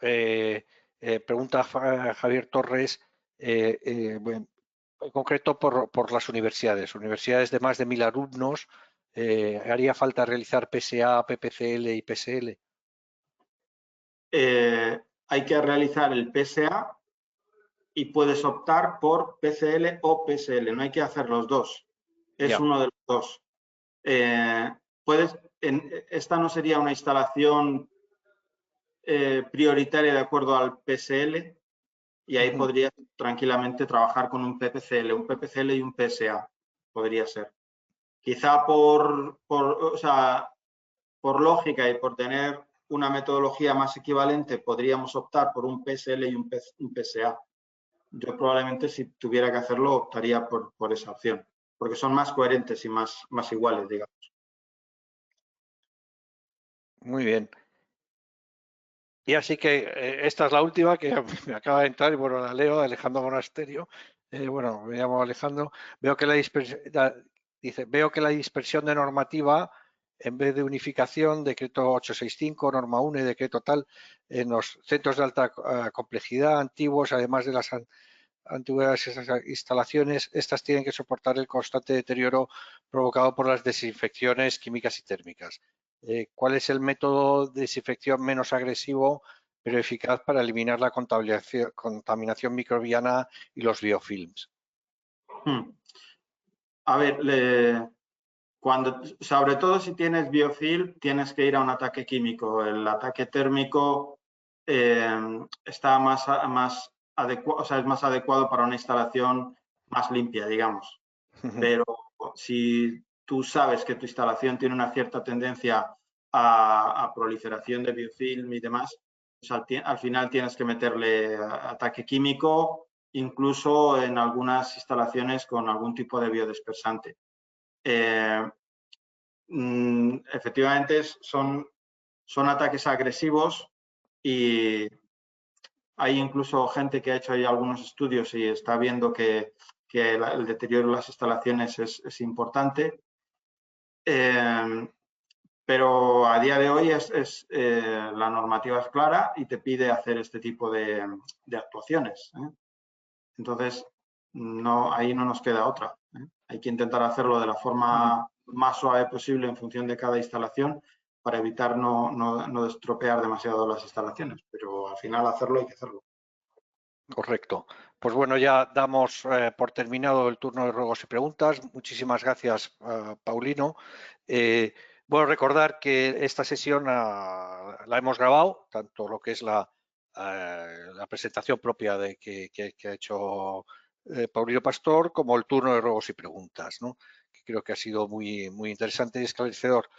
pregunta Javier Torres, bueno, en concreto por las universidades de más de 1000 alumnos, ¿haría falta realizar PSA, PPCL y PSL? Hay que realizar el PSA y puedes optar por PCL o PSL, no hay que hacer los dos, es Ya. uno de los dos. Esta no sería una instalación prioritaria de acuerdo al PSL y ahí podrías tranquilamente trabajar con un PPCL y un PSA, podría ser. Quizá por lógica y por tener una metodología más equivalente, podríamos optar por un PSL y un PSA. Yo probablemente si tuviera que hacerlo optaría por esa opción, porque son más coherentes y más iguales, digamos. Muy bien. Y así que esta es la última que me acaba de entrar y bueno, la leo, Alejandro Monasterio. Bueno, me llamo Alejandro. Veo que veo que la dispersión de normativa, en vez de unificación, decreto 865, norma 1 y decreto tal, en los centros de alta complejidad antiguos, además de las antiguas instalaciones, estas tienen que soportar el constante deterioro provocado por las desinfecciones químicas y térmicas. ¿Cuál es el método de desinfección menos agresivo pero eficaz para eliminar la contaminación microbiana y los biofilms? A ver, sobre todo si tienes biofilm, tienes que ir a un ataque químico. El ataque térmico está más adecuado, o sea, es más adecuado para una instalación más limpia, digamos. Pero si tú sabes que tu instalación tiene una cierta tendencia a proliferación de biofilm y demás, pues al final tienes que meterle ataque químico, incluso en algunas instalaciones con algún tipo de biodispersante. Efectivamente son ataques agresivos y hay incluso gente que ha hecho ahí algunos estudios y está viendo que el deterioro de las instalaciones es importante. Pero a día de hoy la normativa es clara y te pide hacer este tipo de actuaciones. Entonces, ahí no nos queda otra. Hay que intentar hacerlo de la forma más suave posible en función de cada instalación para evitar no estropear demasiado las instalaciones, pero al final hacerlo hay que hacerlo. Correcto. Pues bueno, ya damos por terminado el turno de ruegos y preguntas. Muchísimas gracias, Paulino. Bueno, recordar que esta sesión la hemos grabado, tanto lo que es la presentación propia que ha hecho Paulino Pastor, como el turno de ruegos y preguntas, ¿no? Que creo que ha sido muy interesante y esclarecedor.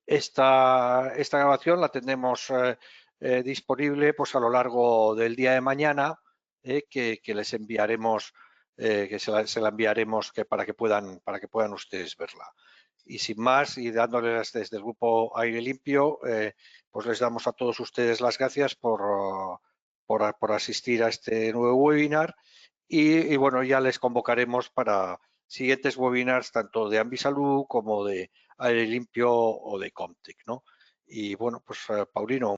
Esta grabación la tendremos disponible pues a lo largo del día de mañana, que les enviaremos, que se la enviaremos para que puedan ustedes verla. Y sin más, y dándoles desde el grupo Aire Limpio, pues les damos a todos ustedes las gracias por asistir a este nuevo webinar y bueno, ya les convocaremos para siguientes webinars tanto de Ambisalud como de Aire Limpio o de Comtech, ¿no? Y bueno, pues Paulino,